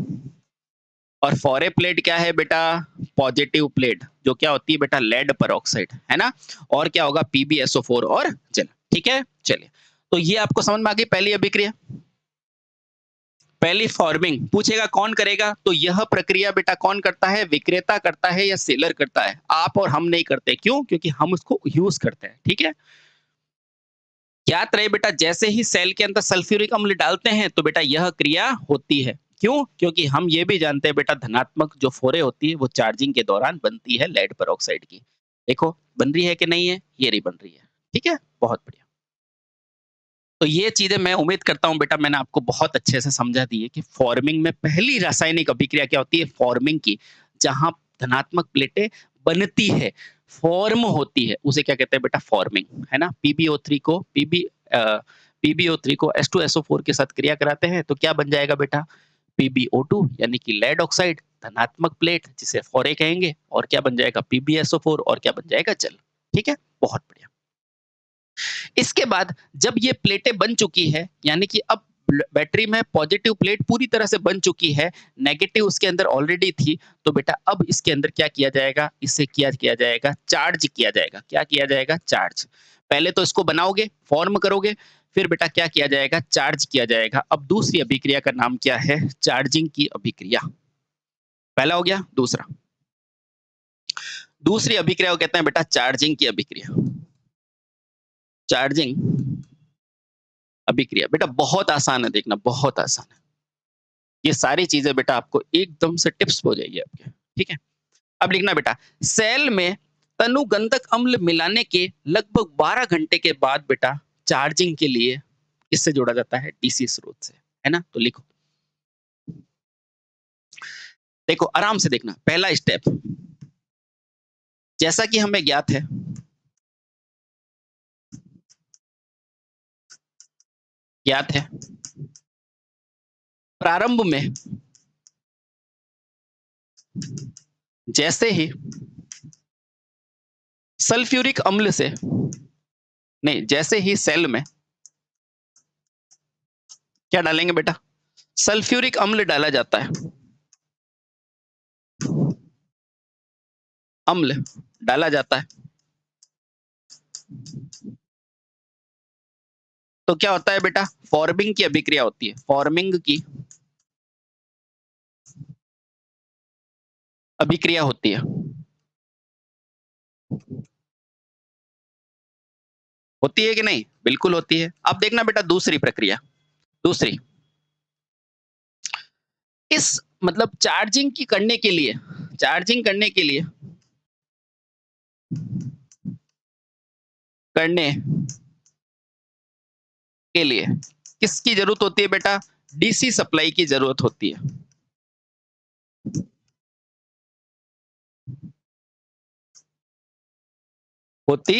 और फॉरे प्लेट क्या है बेटा? पॉजिटिव प्लेट, जो क्या होती है बेटा? लेड पेरोक्साइड, है ना? और क्या होगा? PbSO4 और जल। ठीक है? चलिए, तो ये आपको समझ में आ गई पहली अभिक्रिया। पहली फॉर्मिंग पूछेगा कौन करेगा? तो यह प्रक्रिया बेटा कौन करता है? विक्रेता करता है या सेलर करता है? आप और हम नहीं करते। क्यों? क्योंकि हम उसको यूज़ करते हैं। ठीक है? याद रहे बेटा, जैसे ही सेल के अंदर सल्फ्यूरिक अम्ल डालते हैं तो बेटा यह क्रिया होती है। क्यों? क्योंकि हम ये भी जानते हैं बेटा, धनात्मक जो फोरे होती है वो चार्जिंग के दौरान बनती है लेड पेरोक्साइड की। देखो बन रही है कि नहीं है? ये रही बन रही है। ठीक है? बहुत बढ़िया। तो ये चीजें मैं उम्मीद करता हूँ बेटा मैंने आपको बहुत अच्छे से समझा दी है कि फॉर्मिंग में पहली रासायनिक अभिक्रिया क्या होती है? फॉर्मिंग की। जहां धनात्मक प्लेटें बनती है, फॉर्म होती है, उसे क्या कहते हैं बेटा? फॉर्मिंग, है ना? पीबीओ3 को H2SO4 के साथ क्रिया कराते हैं तो क्या बन जाएगा बेटा? PbO2 यानी कि लेड ऑक्साइड, धनात्मक प्लेट जिसे फोरे कहेंगे, और क्या बन जाएगा? PbSO4 और क्या बन जाएगा? जल। ठीक है? बहुत बढ़िया। इसके बाद जब ये प्लेटें बन चुकी है, यानी कि अब बैटरी में पॉजिटिव प्लेट पूरी तरह से बन चुकी है, नेगेटिव उसके अंदर ऑलरेडी थी, तो बेटा अब इसके अंदर क्या किया जाएगा? इसे क्या किया जाएगा? चार्ज किया जाएगा। क्या किया जाएगा? चार्ज। पहले तो इसको बनाओगे, फॉर्म करोगे, फिर बेटा क्या किया जाएगा? चार्ज किया जाएगा। अब दूसरी अभिक्रिया का नाम क्या है? चार्जिंग की अभिक्रिया। पहला हो गया, दूसरा। दूसरी अभिक्रिया को कहते हैं बेटा चार्जिंग की अभिक्रिया। चार्जिंग अभिक्रिया बेटा बहुत आसान है, देखना बहुत आसान है। ये सारी चीजें बेटा आपको एकदम से टिप्स हो जाएगी आपके। ठीक है? अब लिखना बेटा, सेल में तनुगंधक अम्ल मिलाने के लगभग 12 घंटे के बाद बेटा चार्जिंग के लिए किससे जोड़ा जाता है? डीसी स्रोत से, है ना? तो लिखो, देखो आराम से देखना। पहला स्टेप, जैसा कि हमें ज्ञात है, ज्ञात है प्रारंभ में जैसे ही सल्फ्यूरिक अम्ल से, नहीं, जैसे ही सेल में क्या डालेंगे बेटा? सल्फ्यूरिक अम्ल डाला जाता है। अम्ल डाला जाता है तो क्या होता है बेटा? फॉर्मिंग की अभिक्रिया होती है। फॉर्मिंग की अभिक्रिया होती है। होती है कि नहीं? बिल्कुल होती है। अब देखना बेटा दूसरी प्रक्रिया। दूसरी, इस मतलब चार्जिंग की करने के लिए, चार्जिंग करने के लिए किसकी जरूरत होती है बेटा? डीसी सप्लाई की जरूरत होती है। होती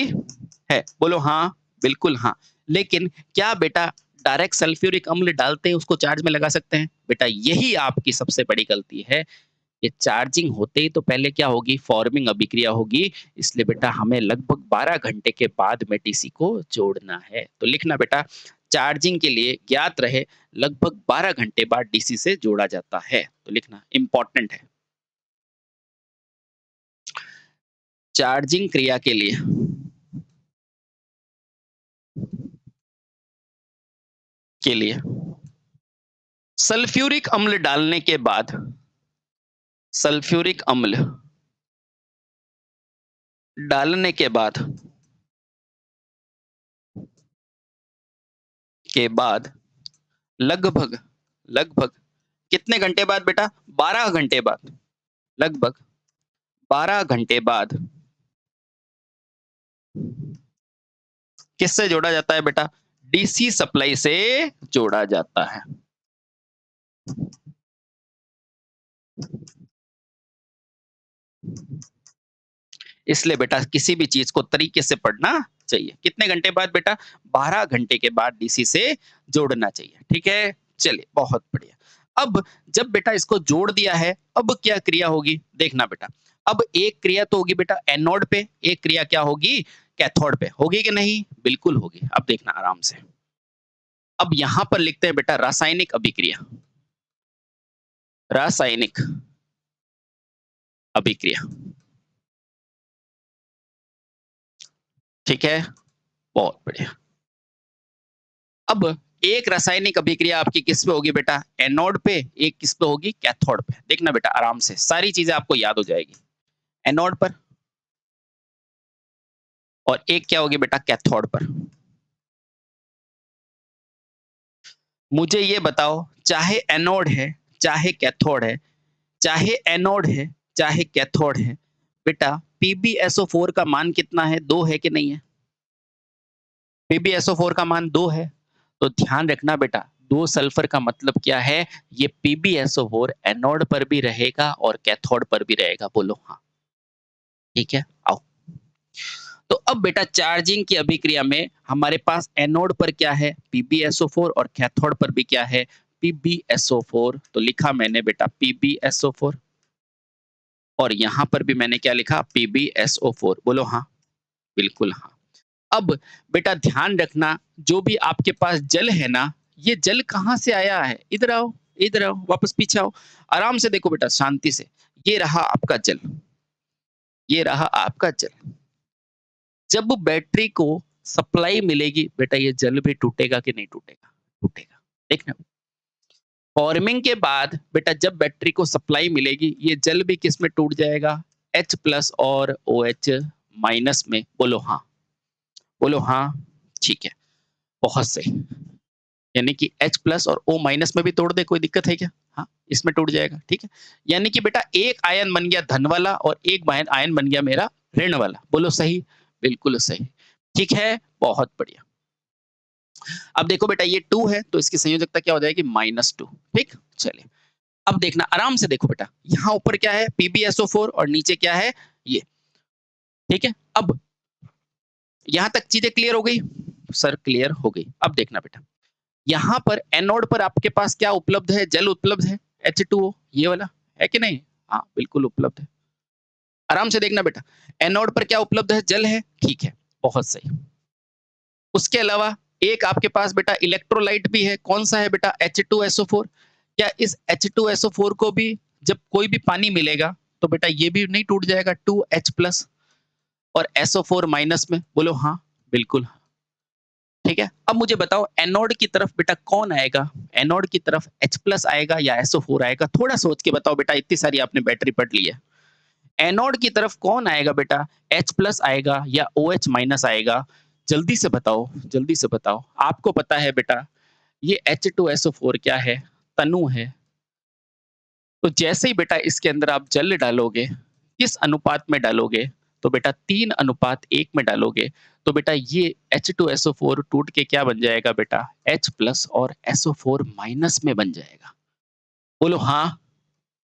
है। बोलो हाँ, बिल्कुल हाँ। लेकिन क्या बेटा डायरेक्ट सल्फ्यूरिक अम्ल डालते हैं उसको चार्ज में लगा सकते हैं? बेटा यही आपकी सबसे बड़ी गलती है। ये चार्जिंग होते ही तो पहले क्या होगी? फॉर्मिंग अभिक्रिया होगी। इसलिए बेटा हमें लगभग 12 घंटे के बाद में डीसी को जोड़ना है। तो लिखना बेटा, चार्जिंग के लिए ज्ञात रहे लगभग 12 घंटे बाद डीसी से जोड़ा जाता है। तो लिखना इंपॉर्टेंट है। चार्जिंग क्रिया के लिए, के लिए सल्फ्यूरिक अम्ल डालने के बाद सल्फ्यूरिक अम्ल डालने के बाद लगभग लगभग कितने घंटे बाद बेटा? 12 घंटे बाद, लगभग 12 घंटे बाद किससे जोड़ा जाता है बेटा? डीसी सप्लाई से जोड़ा जाता है। इसलिए बेटा किसी भी चीज को तरीके से पढ़ना चाहिए। कितने घंटे बाद बेटा? 12 घंटे के बाद डीसी से जोड़ना चाहिए। ठीक है, चलिए बहुत बढ़िया। अब जब बेटा इसको जोड़ दिया है, अब क्या क्रिया होगी देखना बेटा। अब एक क्रिया तो होगी बेटा एनोड पे, एक क्रिया क्या होगी? कैथोड पे। होगी कि नहीं? बिल्कुल होगी। अब देखना आराम से। अब यहां पर लिखते हैं बेटा रासायनिक अभिक्रिया, रासायनिक अभिक्रिया। ठीक है, बहुत बढ़िया। अब एक रासायनिक अभिक्रिया आपकी किस पे होगी बेटा? एनोड पे। एक किस पे होगी? कैथोड पे। देखना बेटा आराम से, सारी चीजें आपको याद हो जाएगी। एनोड पर और एक क्या होगी बेटा? कैथोड पर। मुझे ये बताओ, चाहे एनोड है चाहे कैथोड है, चाहे एनोड है चाहे कैथोड है, बेटा PbSO4 का मान कितना है? 2 है कि नहीं है? PbSO4 का मान 2 है। तो ध्यान रखना बेटा, 2 सल्फर का मतलब क्या है? ये PbSO4 एनोड पर भी रहेगा और कैथोड पर भी रहेगा। बोलो हाँ। ठीक है, आओ। तो अब बेटा चार्जिंग की अभिक्रिया में हमारे पास एनोड पर क्या है? PbSO4 और कैथोड पर भी क्या है? PbSO4। तो लिखा मैंने बेटा PbSO4 और यहां पर भी मैंने क्या लिखा? PbSO4। बोलो हाँ, बिल्कुल हाँ। अब बेटा ध्यान रखना, जो भी आपके पास जल है ना, ये जल कहां से आया है? इधर आओ, इधर आओ, वापस पीछे आओ। आराम से देखो बेटा, शांति से। ये रहा आपका जल, ये रहा आपका जल। जब बैटरी को सप्लाई मिलेगी बेटा, ये जल भी टूटेगा कि नहीं टूटेगा? टूटेगा। देखना, फॉर्मिंग के बाद बेटा जब बैटरी को सप्लाई मिलेगी, ये जल भी किस में टूट जाएगा? H+ और OH- में। बोलो हाँ, बोलो हाँ। ठीक है, बहुत सही। यानी कि H+ और O- में भी तोड़ दे, कोई दिक्कत है क्या? हाँ, इसमें टूट जाएगा। ठीक है, यानी कि बेटा एक आयन बन गया धन वाला और एक आयन बन गया मेरा ऋण वाला। बोलो सही, बिल्कुल सही। ठीक है, बहुत बढ़िया। अब देखो बेटा ये 2 है तो इसकी संयोजकता क्या हो जाएगी? -2। ठीक, चलिए अब देखना आराम से। देखो बेटा यहाँ ऊपर क्या है? PbSO4 और नीचे क्या है? ये। ठीक है, अब यहां तक चीजें क्लियर हो गई? सर क्लियर हो गई। अब देखना बेटा, यहाँ पर एनोड पर आपके पास क्या उपलब्ध है? जल उपलब्ध है, H2O, ये वाला है कि नहीं? हाँ बिल्कुल उपलब्ध है। आराम से देखना बेटा, एनोड पर क्या उपलब्ध है? जल है। ठीक है, बहुत सही। उसके अलावा एक आपके पास बेटा इलेक्ट्रोलाइट भी है। कौन सा है बेटा? H2SO4। क्या इस H2SO4 को भी जब कोई भी पानी मिलेगा तो बेटा ये भी नहीं टूट जाएगा 2H+ और SO4- में? बोलो हाँ, बिल्कुल। ठीक है, अब मुझे बताओ एनोड की तरफ बेटा कौन आएगा? एनोड की तरफ H+ आएगा या SO4 आएगा? थोड़ा सोच के बताओ बेटा, इतनी सारी आपने बैटरी पढ़ ली है। एनोड की तरफ कौन आएगा बेटा? H+ आएगा या OH- आएगा? जल्दी से बताओ, जल्दी से बताओ। आपको पता है बेटा ये H2SO4 क्या है? तनु है। तो जैसे ही बेटा इसके अंदर आप जल डालोगे, किस अनुपात में डालोगे? तो बेटा 3:1 में डालोगे। तो बेटा ये H2SO4 टूट के क्या बन जाएगा बेटा? H+ और SO4- में बन जाएगा। बोलो हाँ।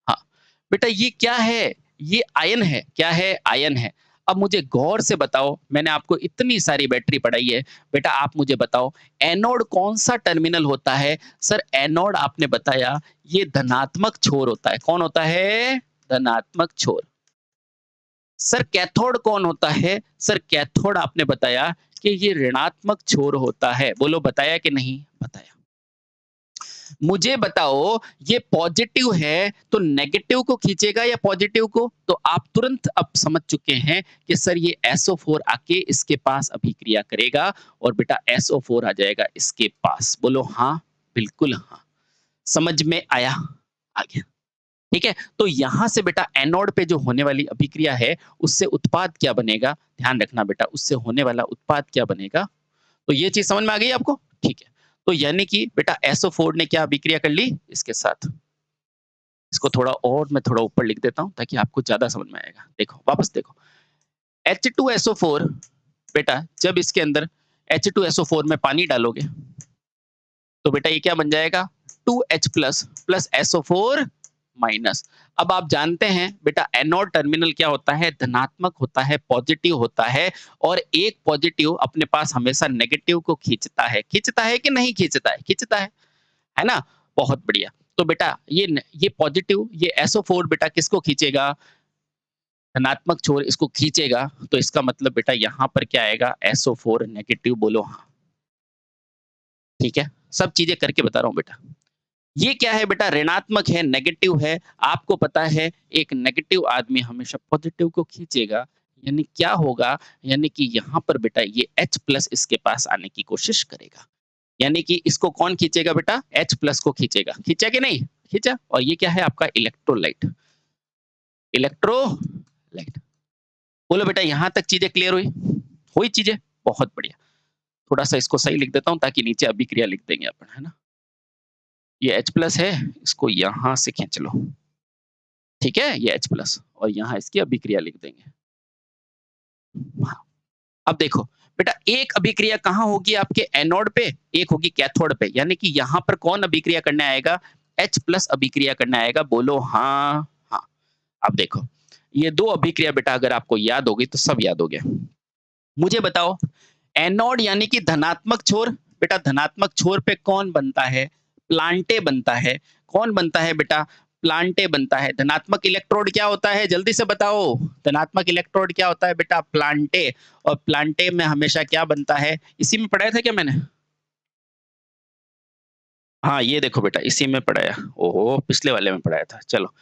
हाँ, बेटा ये क्या है? ये आयन है। क्या है? आयन है। अब मुझे गौर से बताओ, मैंने आपको इतनी सारी बैटरी पढ़ाई है, बेटा आप मुझे बताओ एनोड कौन सा टर्मिनल होता है? सर एनोड आपने बताया ये धनात्मक छोर होता है। कौन होता है? धनात्मक छोर। सर कैथोड कौन होता है? सर कैथोड आपने बताया कि ये ऋणात्मक छोर होता है। बोलो बताया कि नहीं बताया? मुझे बताओ ये पॉजिटिव है तो नेगेटिव को खींचेगा या पॉजिटिव को? तो आप तुरंत अब समझ चुके हैं कि सर ये SO4 आके इसके पास अभिक्रिया करेगा और बेटा SO4 आ जाएगा इसके पास। बोलो हाँ। बिल्कुल हाँ। समझ में आया? आ गया। ठीक है? तो यहाँ से बेटा एनोड पे जो होने वाली अभिक्रिया है, उससे उत्पाद क्या बनेगा? ध्यान रखना बेटा, उससे होने वाला उत्पाद क्या बनेगा? तो ये चीज़ समझ में आ गई आपको? ठीक है। तो यानी कि बेटा SO4 ने क्या अभिक्रिया कर ली इसके साथ? इसको थोड़ा और मैं थोड़ा ऊपर लिख देता हूँ ताकि आपको ज़्यादा समझ में आएगा। देखो, वापस देखो। H2SO4 बेटा जब इसके अंदर H2SO4 में पानी डालोगे, तो बेटा ये क्या बन जाएगा? 2H plus plus SO4 minus. अब आप जानते हैं बेटा एनोड टर्मिनल क्या होता है? धनात्मक होता है, पॉजिटिव होता है और एक पॉजिटिव अपने पास हमेशा नेगेटिव को खींचता है। खींचता है कि नहीं खींचता है? खींचता है ना? बहुत बढ़िया। तो बेटा ये पॉजिटिव ये SO4 बेटा किसको खींचेगा? धनात्मक छोर इसको खींचेगा, तो इसका मतलब बेटा यहाँ पर क्या आएगा? SO4 नेगेटिव बोलो हाँ। ठीक है? सब चीज़ें करके बता रहा हूँ बेटा। ये क्या है बेटा? ऋणात्मक है, नेगेटिव है। आपको पता है एक नेगेटिव आदमी हमेशा पॉजिटिव को खींचेगा, यानी क्या होगा? यानी कि यहाँ पर बेटा ये H प्लस इसके पास आने की कोशिश करेगा। यानी कि इसको कौन खींचेगा बेटा? H प्लस को खींचेगा। खींचा कि नहीं? खींचा। और ये क्या है आपका? इलेक्ट्रोलाइट। इलेक्ट्रोलाइट। बोलो बेटा यहाँ तक चीज़ें क्लियर हुई? हुई चीज़ें? बहुत बढ़िया। थोड़ा-सा इसको सही लिख देता हूँ ताकि नीचे अभिक्रिया लिख देंगे अपन, है ना? ये H प्लस है, इसको यहाँ से खींच लो। ठीक है? ये H प्लस और यहाँ इसकी अभिक्रिया लिख देंगे। हाँ, अब देखो बेटा एक अभिक्रिया कहाँ होगी आपके एनोड पे, एक होगी कैथोड पे। यानी कि यहाँ पर कौन अभिक्रिया करने आएगा? H प्लस अभिक्रिया करने आएगा। बोलो हाँ, हाँ। अब देखो, ये 2 अभिक्रिया बेटा अगर आपको याद हो गई तो सब याद हो गया। मुझे बताओ एनोड यानी कि धनात्मक छोर, बेटा धनात्मक छोर पे कौन बनता है? प्लांटे बनता है। कौन बनता है बेटा? प्लांटे बनता है। धनात्मक इलेक्ट्रोड क्या होता है? जल्दी से बताओ। धनात्मक इलेक्ट्रोड क्या होता है बेटा? प्लांटे। और प्लांटे में हमेशा क्या बनता है? इसी में पढ़ाया था क्या मैंने? हाँ, ये देखो बेटा इसी में पढ़ाया। ओहो! पिछले वाले में पढ़ाया था। चलो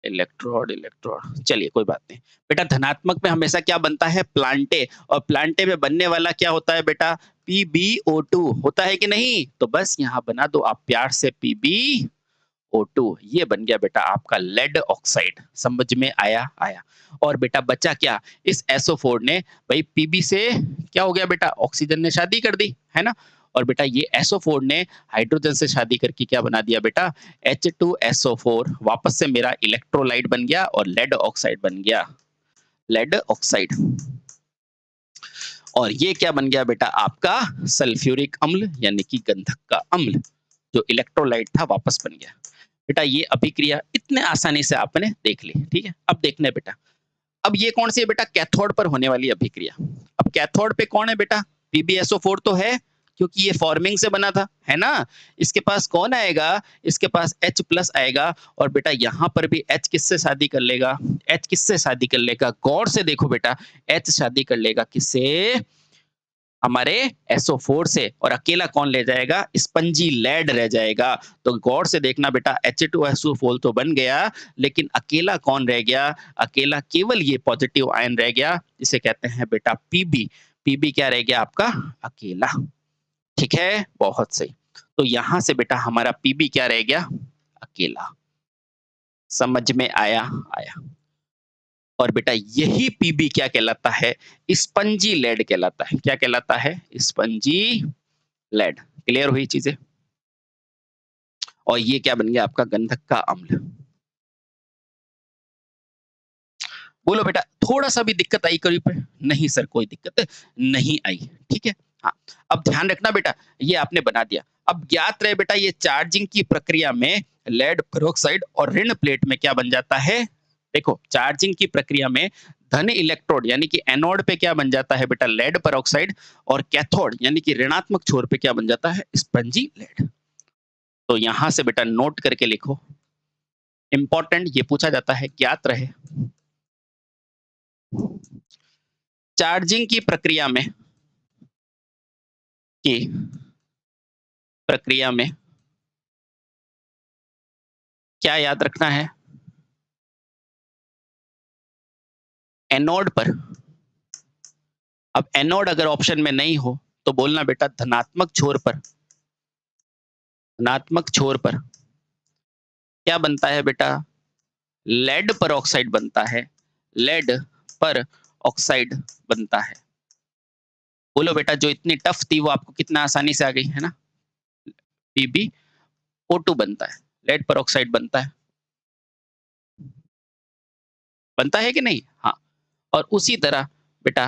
इलेक्ट्रोड इलेक्ट्रोड चलिए कोई बात नहीं। बेटा धनात्मक में हमेशा क्या बनता है? प्लांटे। और प्लांटे में बनने वाला क्या होता है बेटा? PbO2 होता है कि नहीं? तो बस यहाँ बना दो आप प्यार से PbO2। ये बन गया बेटा आपका लेड ऑक्साइड। समझ में आया? आया। और बेटा बचा क्या? इस SO4 ने भाई Pb से क्या हो गया बेटा? ऑक्सीजन ने शादी कर दी, है ना? और बेटा ये SO4 ने हाइड्रोजन से शादी करके क्या बना दिया बेटा? H2SO4 वापस से मेरा इलेक्ट्रोलाइट बन गया और लेड ऑक्साइड बन गया। Lead oxide. और ये क्या बन गया बेटा आपका? सल्फ्यूरिक अम्ल यानी कि गंधक का अम्ल। जो इलेक्ट्रोलाइट था वापस बन गया। बेटा ये अभिक्रिया इतने आसानी से आपने देख ली। ठीक है? अब देखना है बेटा। अब ये कौन सी है बेटा? कैथोड पर होने वाली अभिक्रिया। अब कैथोड पे कौन है बेटा? PbSO4 तो है क्योंकि ये फॉर्मिंग से बना था, है ना? इसके पास कौन आएगा? इसके पास H प्लस आएगा। और बेटा यहाँ पर भी H किससे शादी कर लेगा? H किससे शादी कर लेगा? गौर से देखो बेटा, H शादी कर लेगा किससे? हमारे SO4 से। और अकेला कौन ले जाएगा? स्पंजी लेड रह जाएगा। तो गौर से देखना बेटा H2SO4 तो बन गया, लेकिन अकेला कौन रह गया? अकेला केवल ये पॉजिटिव आयन रह गया, जिसे कहते हैं बेटा Pb। Pb क्या रह गया आपका? अकेला। ठीक है? बहुत सही। तो यहां से बेटा हमारा Pb क्या रह गया? अकेला। समझ में आया? आया। और बेटा यही पीबी क्या कहलाता है? स्पंजी लेड कहलाता है। क्या कहलाता है? Spongy lead. क्लियर हुई चीजें? और ये क्या बन गया आपका? गंधक का अम्ल। बोलो बेटा थोड़ा सा भी दिक्कत आई करीब पे? नहीं सर कोई दिक्कत नहीं आई। ठीक है? हाँ। अब ध्यान रखना बेटा, ये आपने बना दिया। अब ज्ञात रहे बेटा ये चार्जिंग की प्रक्रिया में लेड पेरोक्साइड और ऋण प्लेट में क्या बन जाता है? देखो चार्जिंग की प्रक्रिया में धन इलेक्ट्रोड यानी कि एनोड पे क्या बन जाता है बेटा? Lead peroxide. और कैथोड यानी कि ऋणात्मक छोर पे क्या बन जाता है? Spongy lead. तो यहां से बेटा नोट करके लिखो, इंपॉर्टेंट ये पूछा जाता है, ज्ञात रहे चार्जिंग की की प्रक्रिया में क्या याद रखना है? एनोड पर। अब एनोड अगर ऑप्शन में नहीं हो तो बोलना बेटा धनात्मक छोर पर धनात्मक छोर पर क्या बनता है बेटा? लेड पर ऑक्साइड बनता है। लेड पर ऑक्साइड बनता है। बोलो बेटा, जो इतनी टफ थी वो आपको कितना आसानी से आ गई, है ना? PbO2 बनता है, लेड पर ऑक्साइड बनता है कि नहीं? हाँ। और उसी तरह बेटा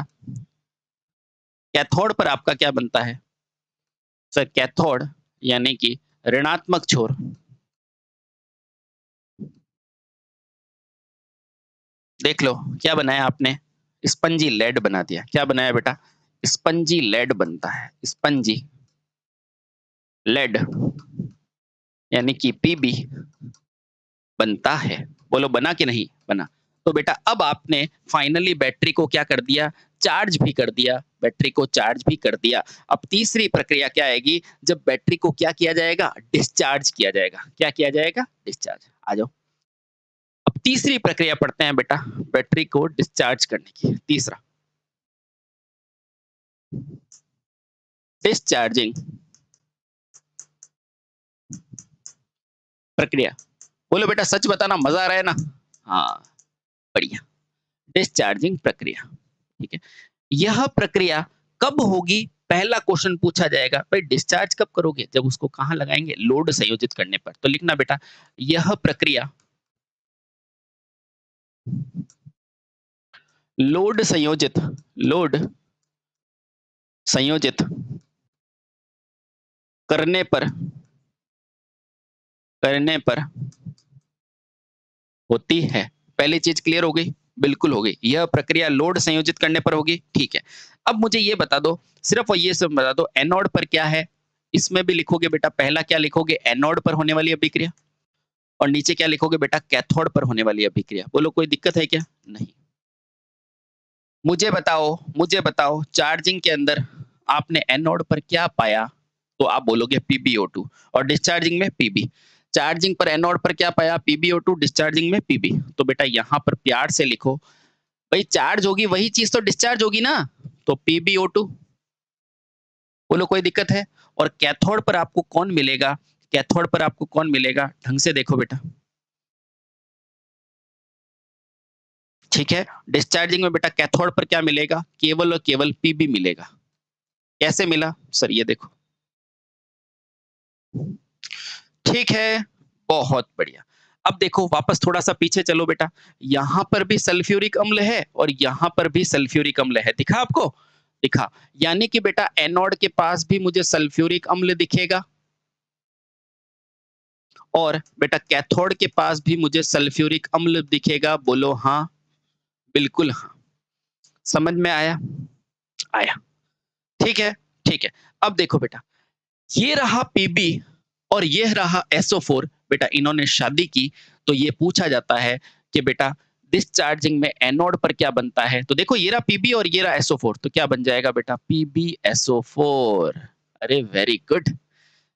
कैथोड पर आपका क्या बनता है? सर कैथोड यानी कि ऋणात्मक छोर। देख लो क्या बनाया आपने? स्पंजी लेड बना दिया। क्या बनाया बेटा? स्पंजी लेड बनता है। स्पंजी लेड यानी कि पीबी बनता है। बोलो बना कि नहीं बना? तो बेटा अब आपने फाइनली बैटरी को क्या कर दिया? चार्ज भी कर दिया। बैटरी को चार्ज भी कर दिया। अब तीसरी प्रक्रिया क्या आएगी? जब बैटरी को क्या किया जाएगा? डिस्चार्ज किया जाएगा। क्या किया जाएगा? डिस्चार्ज। आ जाओ। अब तीसरी प्रक्रिया पढ़ते हैं बेटा, बैटरी को डिस्चार्ज करने की। तीसरा डिस्चार्जिंग प्रक्रिया। बोलो बेटा सच बताना, मजा आ रहा है ना? हाँ, बढ़िया। डिस्चार्जिंग प्रक्रिया, ठीक है। यह प्रक्रिया कब होगी? पहला क्वेश्चन पूछा जाएगा, भाई डिस्चार्ज कब करोगे? जब उसको कहां लगाएंगे? लोड संयोजित करने पर। तो लिखना बेटा, यह प्रक्रिया लोड संयोजित, लोड संयोजित करने पर, करने पर होती है। पहली चीज क्लियर हो गई? बिल्कुल हो गई। यह प्रक्रिया लोड संयोजित करने पर होगी, ठीक है। अब मुझे ये बता दो, सिर्फ ये सब बता दो, एनोड पर क्या है? इसमें भी लिखोगे बेटा, पहला क्या लिखोगे? एनोड पर होने वाली अभिक्रिया। और नीचे क्या लिखोगे बेटा? कैथोड पर होने वाली अभिक्रिया। बोलो कोई दिक्कत है क्या? नहीं। मुझे बताओ चार्जिंग के अंदर आपने एनोड पर क्या पाया? तो आप बोलोगे PbO2। और डिस्चार्जिंग में Pb। चार्जिंग पर एनोड पर क्या पाया? PbO2। डिस्चार्जिंग में Pb। तो बेटा यहाँ पर प्यार से लिखो, भाई चार्ज होगी वही चीज तो डिस्चार्ज होगी ना, तो PbO2। बोलो कोई दिक्कत है? और कैथोड पर आपको कौन मिलेगा? कैथोड पर आपको कौन मिलेगा? ढंग से देखो बेटा, ठीक है। डिस्चार्जिंग में बेटा कैथोड पर क्या मिलेगा? केवल और केवल Pb मिलेगा। कैसे मिला? सर ये देखो, ठीक है, बहुत बढ़िया। अब देखो वापस थोड़ा सा पीछे चलो बेटा, यहां पर भी सल्फ्यूरिक अम्ल है और यहां पर भी सल्फ्यूरिक अम्ल है। दिखा आपको? दिखा। यानी कि बेटा एनोड के पास भी मुझे सल्फ्यूरिक अम्ल दिखेगा और बेटा कैथोड के पास भी मुझे सल्फ्यूरिक अम्ल दिखेगा। बोलो हाँ, बिल्कुल हाँ। समझ में आया? आया, ठीक है। ठीक है। अब देखो बेटा, ये रहा पीबी और ये रहा SO4। बेटा इन्होंने शादी की, तो ये पूछा जाता है कि बेटा डिस्चार्जिंग में एनोड पर क्या बनता है? तो देखो ये रहा पीबी और ये रहा SO4, तो क्या बन जाएगा बेटा? PbSO4। अरे वेरी गुड।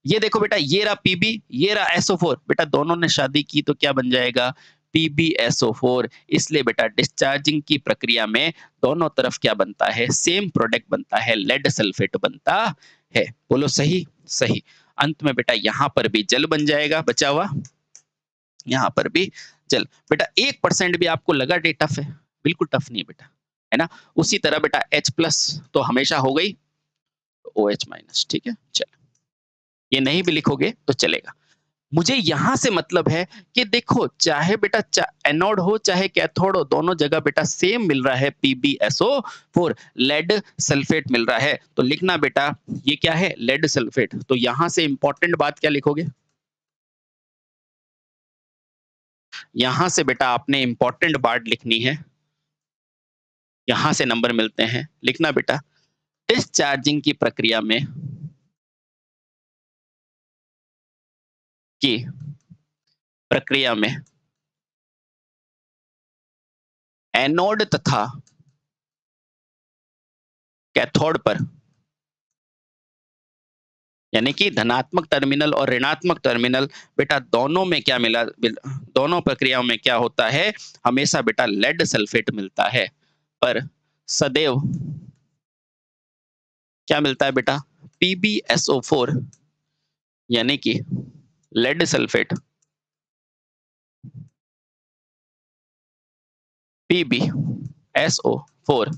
ये देखो बेटा, ये रहा पीबी, ये रहा SO4। बेटा दोनों ने शादी की तो क्या बन जाएगा? PbSO4। इसलिए बेटा डिस्चार्जिंग की प्रक्रिया में दोनों तरफ क्या बनता है? सेम प्रोडक्ट बनता है, लेड सल्फेट बनता है। बोलो सही? सही। अंत में बेटा यहाँ पर भी जल बन जाएगा बचा हुआ, यहाँ पर भी जल। बेटा 1% भी आपको लगा ये टफ है? बिल्कुल टफ नहीं है बेटा, है ना? उसी तरह बेटा H+ तो हमेशा हो गई, OH-, ठीक है। चलो, ये नहीं भी लिखोगे तो चलेगा। मुझे यहां से मतलब है कि देखो चाहे बेटा एनोड हो चाहे कैथोड हो, दोनों जगह बेटा सेम मिल रहा है, PbSO4, लेड सल्फेट मिल रहा है। तो लिखना बेटा ये क्या है? Lead sulphate. तो यहां से इंपॉर्टेंट बात क्या लिखोगे? यहां से बेटा आपने इंपॉर्टेंट बात लिखनी है, यहां से नंबर मिलते हैं। लिखना बेटा, डिस्चार्जिंग की प्रक्रिया में, की प्रक्रिया में एनोड तथा कैथोड पर, यानी कि धनात्मक टर्मिनल और ऋणात्मक टर्मिनल, बेटा दोनों में क्या मिला? दोनों प्रक्रियाओं में क्या होता है? हमेशा बेटा लेड सल्फेट मिलता है, पर सदैव क्या मिलता है बेटा? PbSO4, यानी कि लेड सल्फेट PbSO4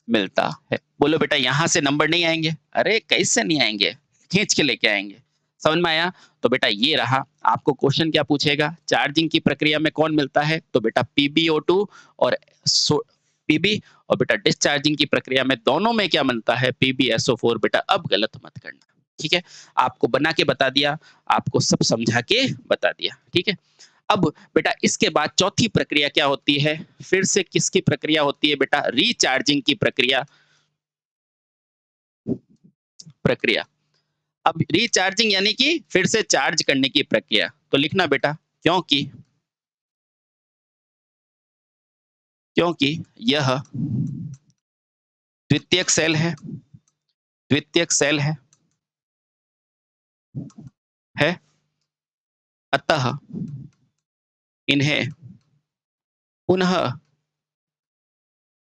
मिलता है। बोलो बेटा यहां से नंबर नहीं आएंगे? अरे कैसे नहीं आएंगे, खींच के लेके आएंगे। समझ में आया? तो बेटा ये रहा। आपको क्वेश्चन क्या पूछेगा, चार्जिंग की प्रक्रिया में कौन मिलता है, तो बेटा PbO2 और Pb, और बेटा डिस्चार्जिंग की प्रक्रिया में दोनों में क्या मिलता है, PbSO4। बेटा अब गलत मत करना, ठीक है? आपको बना के बता दिया, आपको सब समझा के बता दिया, ठीक है? अब बेटा इसके बाद चौथी प्रक्रिया क्या होती है, फिर से किसकी प्रक्रिया होती है बेटा, रिचार्जिंग की प्रक्रिया। प्रक्रिया अब रिचार्जिंग यानी कि फिर से चार्ज करने की प्रक्रिया। तो लिखना बेटा क्योंकि क्योंकि यह द्वितीयक सेल है, द्वितीयक सेल है, अतः इन्हें पुनः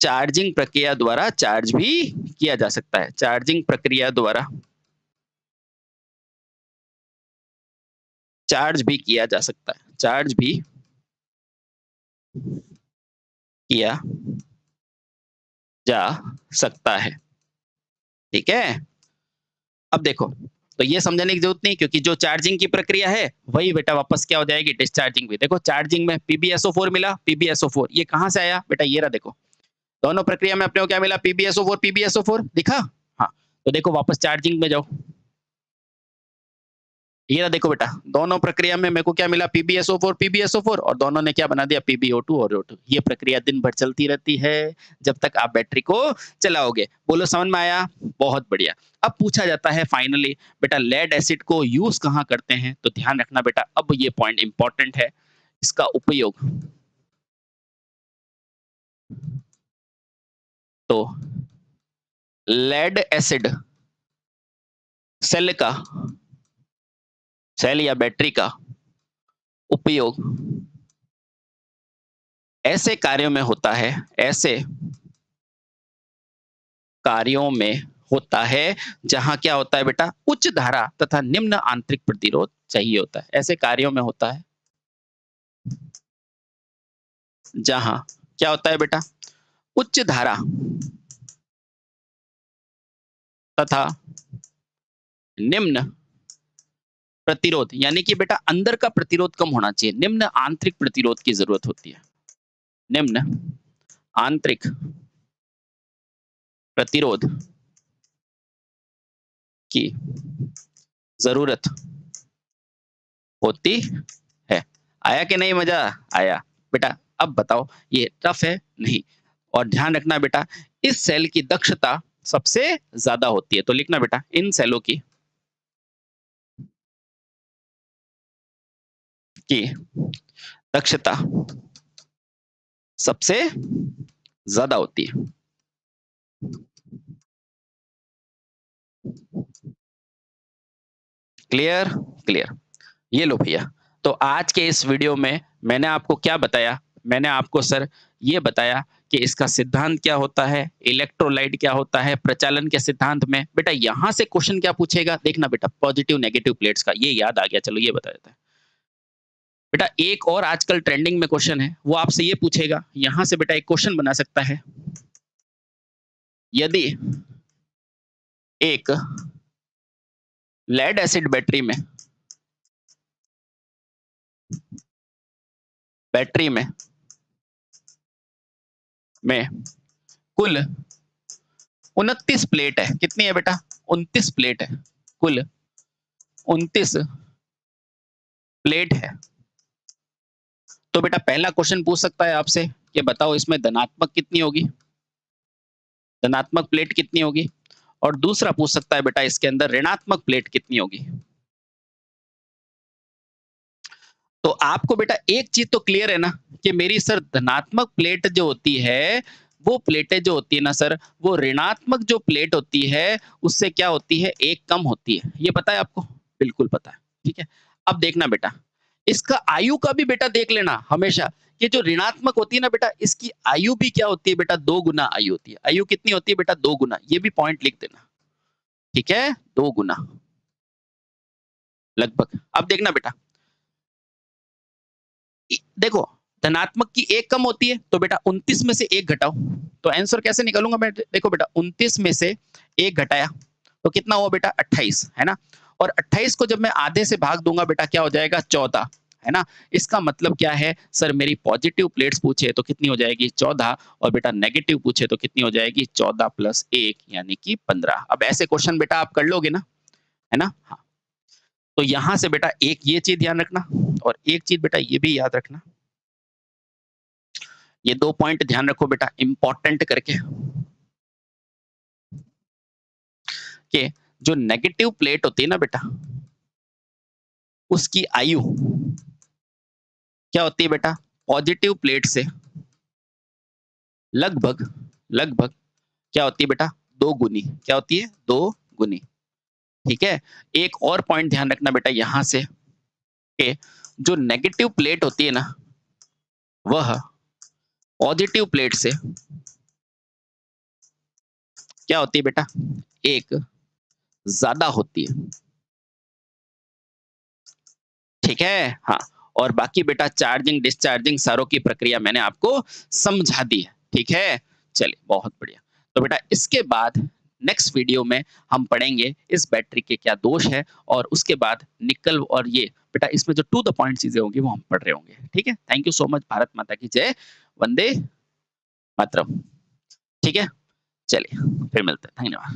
चार्जिंग प्रक्रिया द्वारा चार्ज भी किया जा सकता है। चार्जिंग प्रक्रिया द्वारा चार्ज भी किया जा सकता है, चार्ज भी किया जा सकता है, ठीक है? अब देखो, तो ये समझने की जरूरत नहीं, क्योंकि जो चार्जिंग की प्रक्रिया है वही बेटा वापस क्या हो जाएगी, डिस्चार्जिंग भी। देखो चार्जिंग में PbSO4 मिला, PbSO4 ये कहां से आया बेटा, ये रहा। देखो दोनों प्रक्रिया में अपने को क्या मिला, PbSO4 PbSO4 दिखा। हाँ तो देखो वापस चार्जिंग में जाओ, ये रहा। देखो बेटा दोनों प्रक्रिया में मेरे को क्या मिला, PbSO4 PbSO4, और दोनों ने क्या बना दिया, PbO2 और O2। ये प्रक्रिया दिन भर चलती रहती है जब तक आप बैटरी को चलाओगे। बोलो समझ में आया? बहुत बढ़िया। अब पूछा जाता है फाइनली बेटा लेड एसिड को यूज कहाँ करते हैं, तो ध्यान रखना बेटा, अब ये पॉइंट इंपॉर्टेंट है। इसका उपयोग तो लेड एसिड सेल का, सेल या बैटरी का उपयोग ऐसे कार्यों में होता है, ऐसे कार्यों में होता है जहां क्या होता है बेटा, उच्च धारा तथा निम्न आंतरिक प्रतिरोध चाहिए होता है। ऐसे कार्यों में होता है जहां क्या होता है बेटा, उच्च धारा तथा निम्न प्रतिरोध, यानी कि बेटा अंदर का प्रतिरोध कम होना चाहिए, निम्न आंतरिक प्रतिरोध की जरूरत होती है। निम्न आंतरिक प्रतिरोध की जरूरत होती है। आया कि नहीं मजा? आया बेटा। अब बताओ ये टफ है नहीं, और ध्यान रखना बेटा इस सेल की दक्षता सबसे ज्यादा होती है। तो लिखना बेटा इन सेलों की दक्षता सबसे ज्यादा होती है। क्लियर? क्लियर। ये लो भैया, तो आज के इस वीडियो में मैंने आपको क्या बताया, मैंने आपको सर ये बताया कि इसका सिद्धांत क्या होता है, इलेक्ट्रोलाइट क्या होता है, प्रचालन के सिद्धांत में। बेटा यहां से क्वेश्चन क्या पूछेगा, देखना बेटा पॉजिटिव नेगेटिव प्लेट्स का, ये याद आ गया, चलो ये बता देता है। बेटा एक और आजकल ट्रेंडिंग में क्वेश्चन है, वो आपसे ये पूछेगा, यहां से बेटा एक क्वेश्चन बना सकता है, यदि एक लेड एसिड बैटरी में बैटरी में कुल 29 प्लेट है, कितनी है बेटा, 29 प्लेट है, कुल 29 प्लेट है। तो बेटा पहला क्वेश्चन पूछ सकता है आपसे कि बताओ इसमें धनात्मक कितनी होगी, धनात्मक प्लेट कितनी होगी, और दूसरा पूछ सकता है बेटा इसके अंदर ऋणात्मक प्लेट कितनी होगी। तो आपको बेटा एक चीज तो क्लियर है ना कि मेरी सर धनात्मक प्लेट जो होती है, वो प्लेटें जो होती है ना सर, वो ऋणात्मक जो प्लेट होती है उससे क्या होती है, एक कम होती है। ये पता है आपको? बिल्कुल पता है, ठीक है। अब देखना बेटा इसका आयु का भी बेटा देख लेना हमेशा, कि जो ऋणात्मक होती है ना बेटा, इसकी आयु भी क्या होती है बेटा, 2 गुना आयु होती है। आयु कितनी होती है बेटा, 2 गुना। ये भी पॉइंट लिख देना, ठीक है, 2 गुना लगभग। अब देखना बेटा देखो धनात्मक की एक कम होती है तो बेटा 29 में से एक घटाओ, तो आंसर कैसे निकालूंगा मैं? देखो बेटा 29 में से एक घटाया तो कितना हुआ बेटा 28, है ना? और 28 को जब मैं आधे से भाग दूंगा बेटा क्या हो जाएगा 14, है ना? इसका मतलब क्या है सर, मेरी पॉजिटिव प्लेट्स पूछे तो कितनी हो जाएगी 14, और बेटा नेगेटिव पूछे तो कितनी हो जाएगी 14 प्लस 1 यानी कि 15। अब ऐसे क्वेश्चन बेटा आप कर लोगे ना, है ना? हाँ। तो यहां से बेटा एक ये चीज ध्यान रखना, और एक चीज बेटा ये भी याद रखना, ये 2 पॉइंट ध्यान रखो बेटा इंपॉर्टेंट करके, कि जो नेगेटिव प्लेट होती है ना बेटा, उसकी आयु क्या होती है बेटा? पॉजिटिव प्लेट से लगभग लगभग क्या होती है बेटा? 2 गुनी। क्या होती है? 2 गुनी। ठीक है? एक और पॉइंट ध्यान रखना बेटा यहां से, कि जो नेगेटिव प्लेट होती है ना, वह पॉजिटिव प्लेट से क्या होती है बेटा? एक ज्यादा होती है। ठीक है? हाँ। और बाकी बेटा चार्जिंग डिस्चार्जिंग सारों की प्रक्रिया मैंने आपको समझा दी है। ठीक है? चलिए बहुत बढ़िया। तो बेटा इसके बाद नेक्स्ट वीडियो में हम पढ़ेंगे इस बैटरी के क्या दोष है, और उसके बाद निकल और ये बेटा इसमें जो टू द पॉइंट चीजें होंगी वो हम पढ़ रहे होंगे। ठीक है? Thank you so much. Bharat माता की जय। वंदे मातरम। ठीक है? चलिए फिर मिलते हैं। धन्यवाद।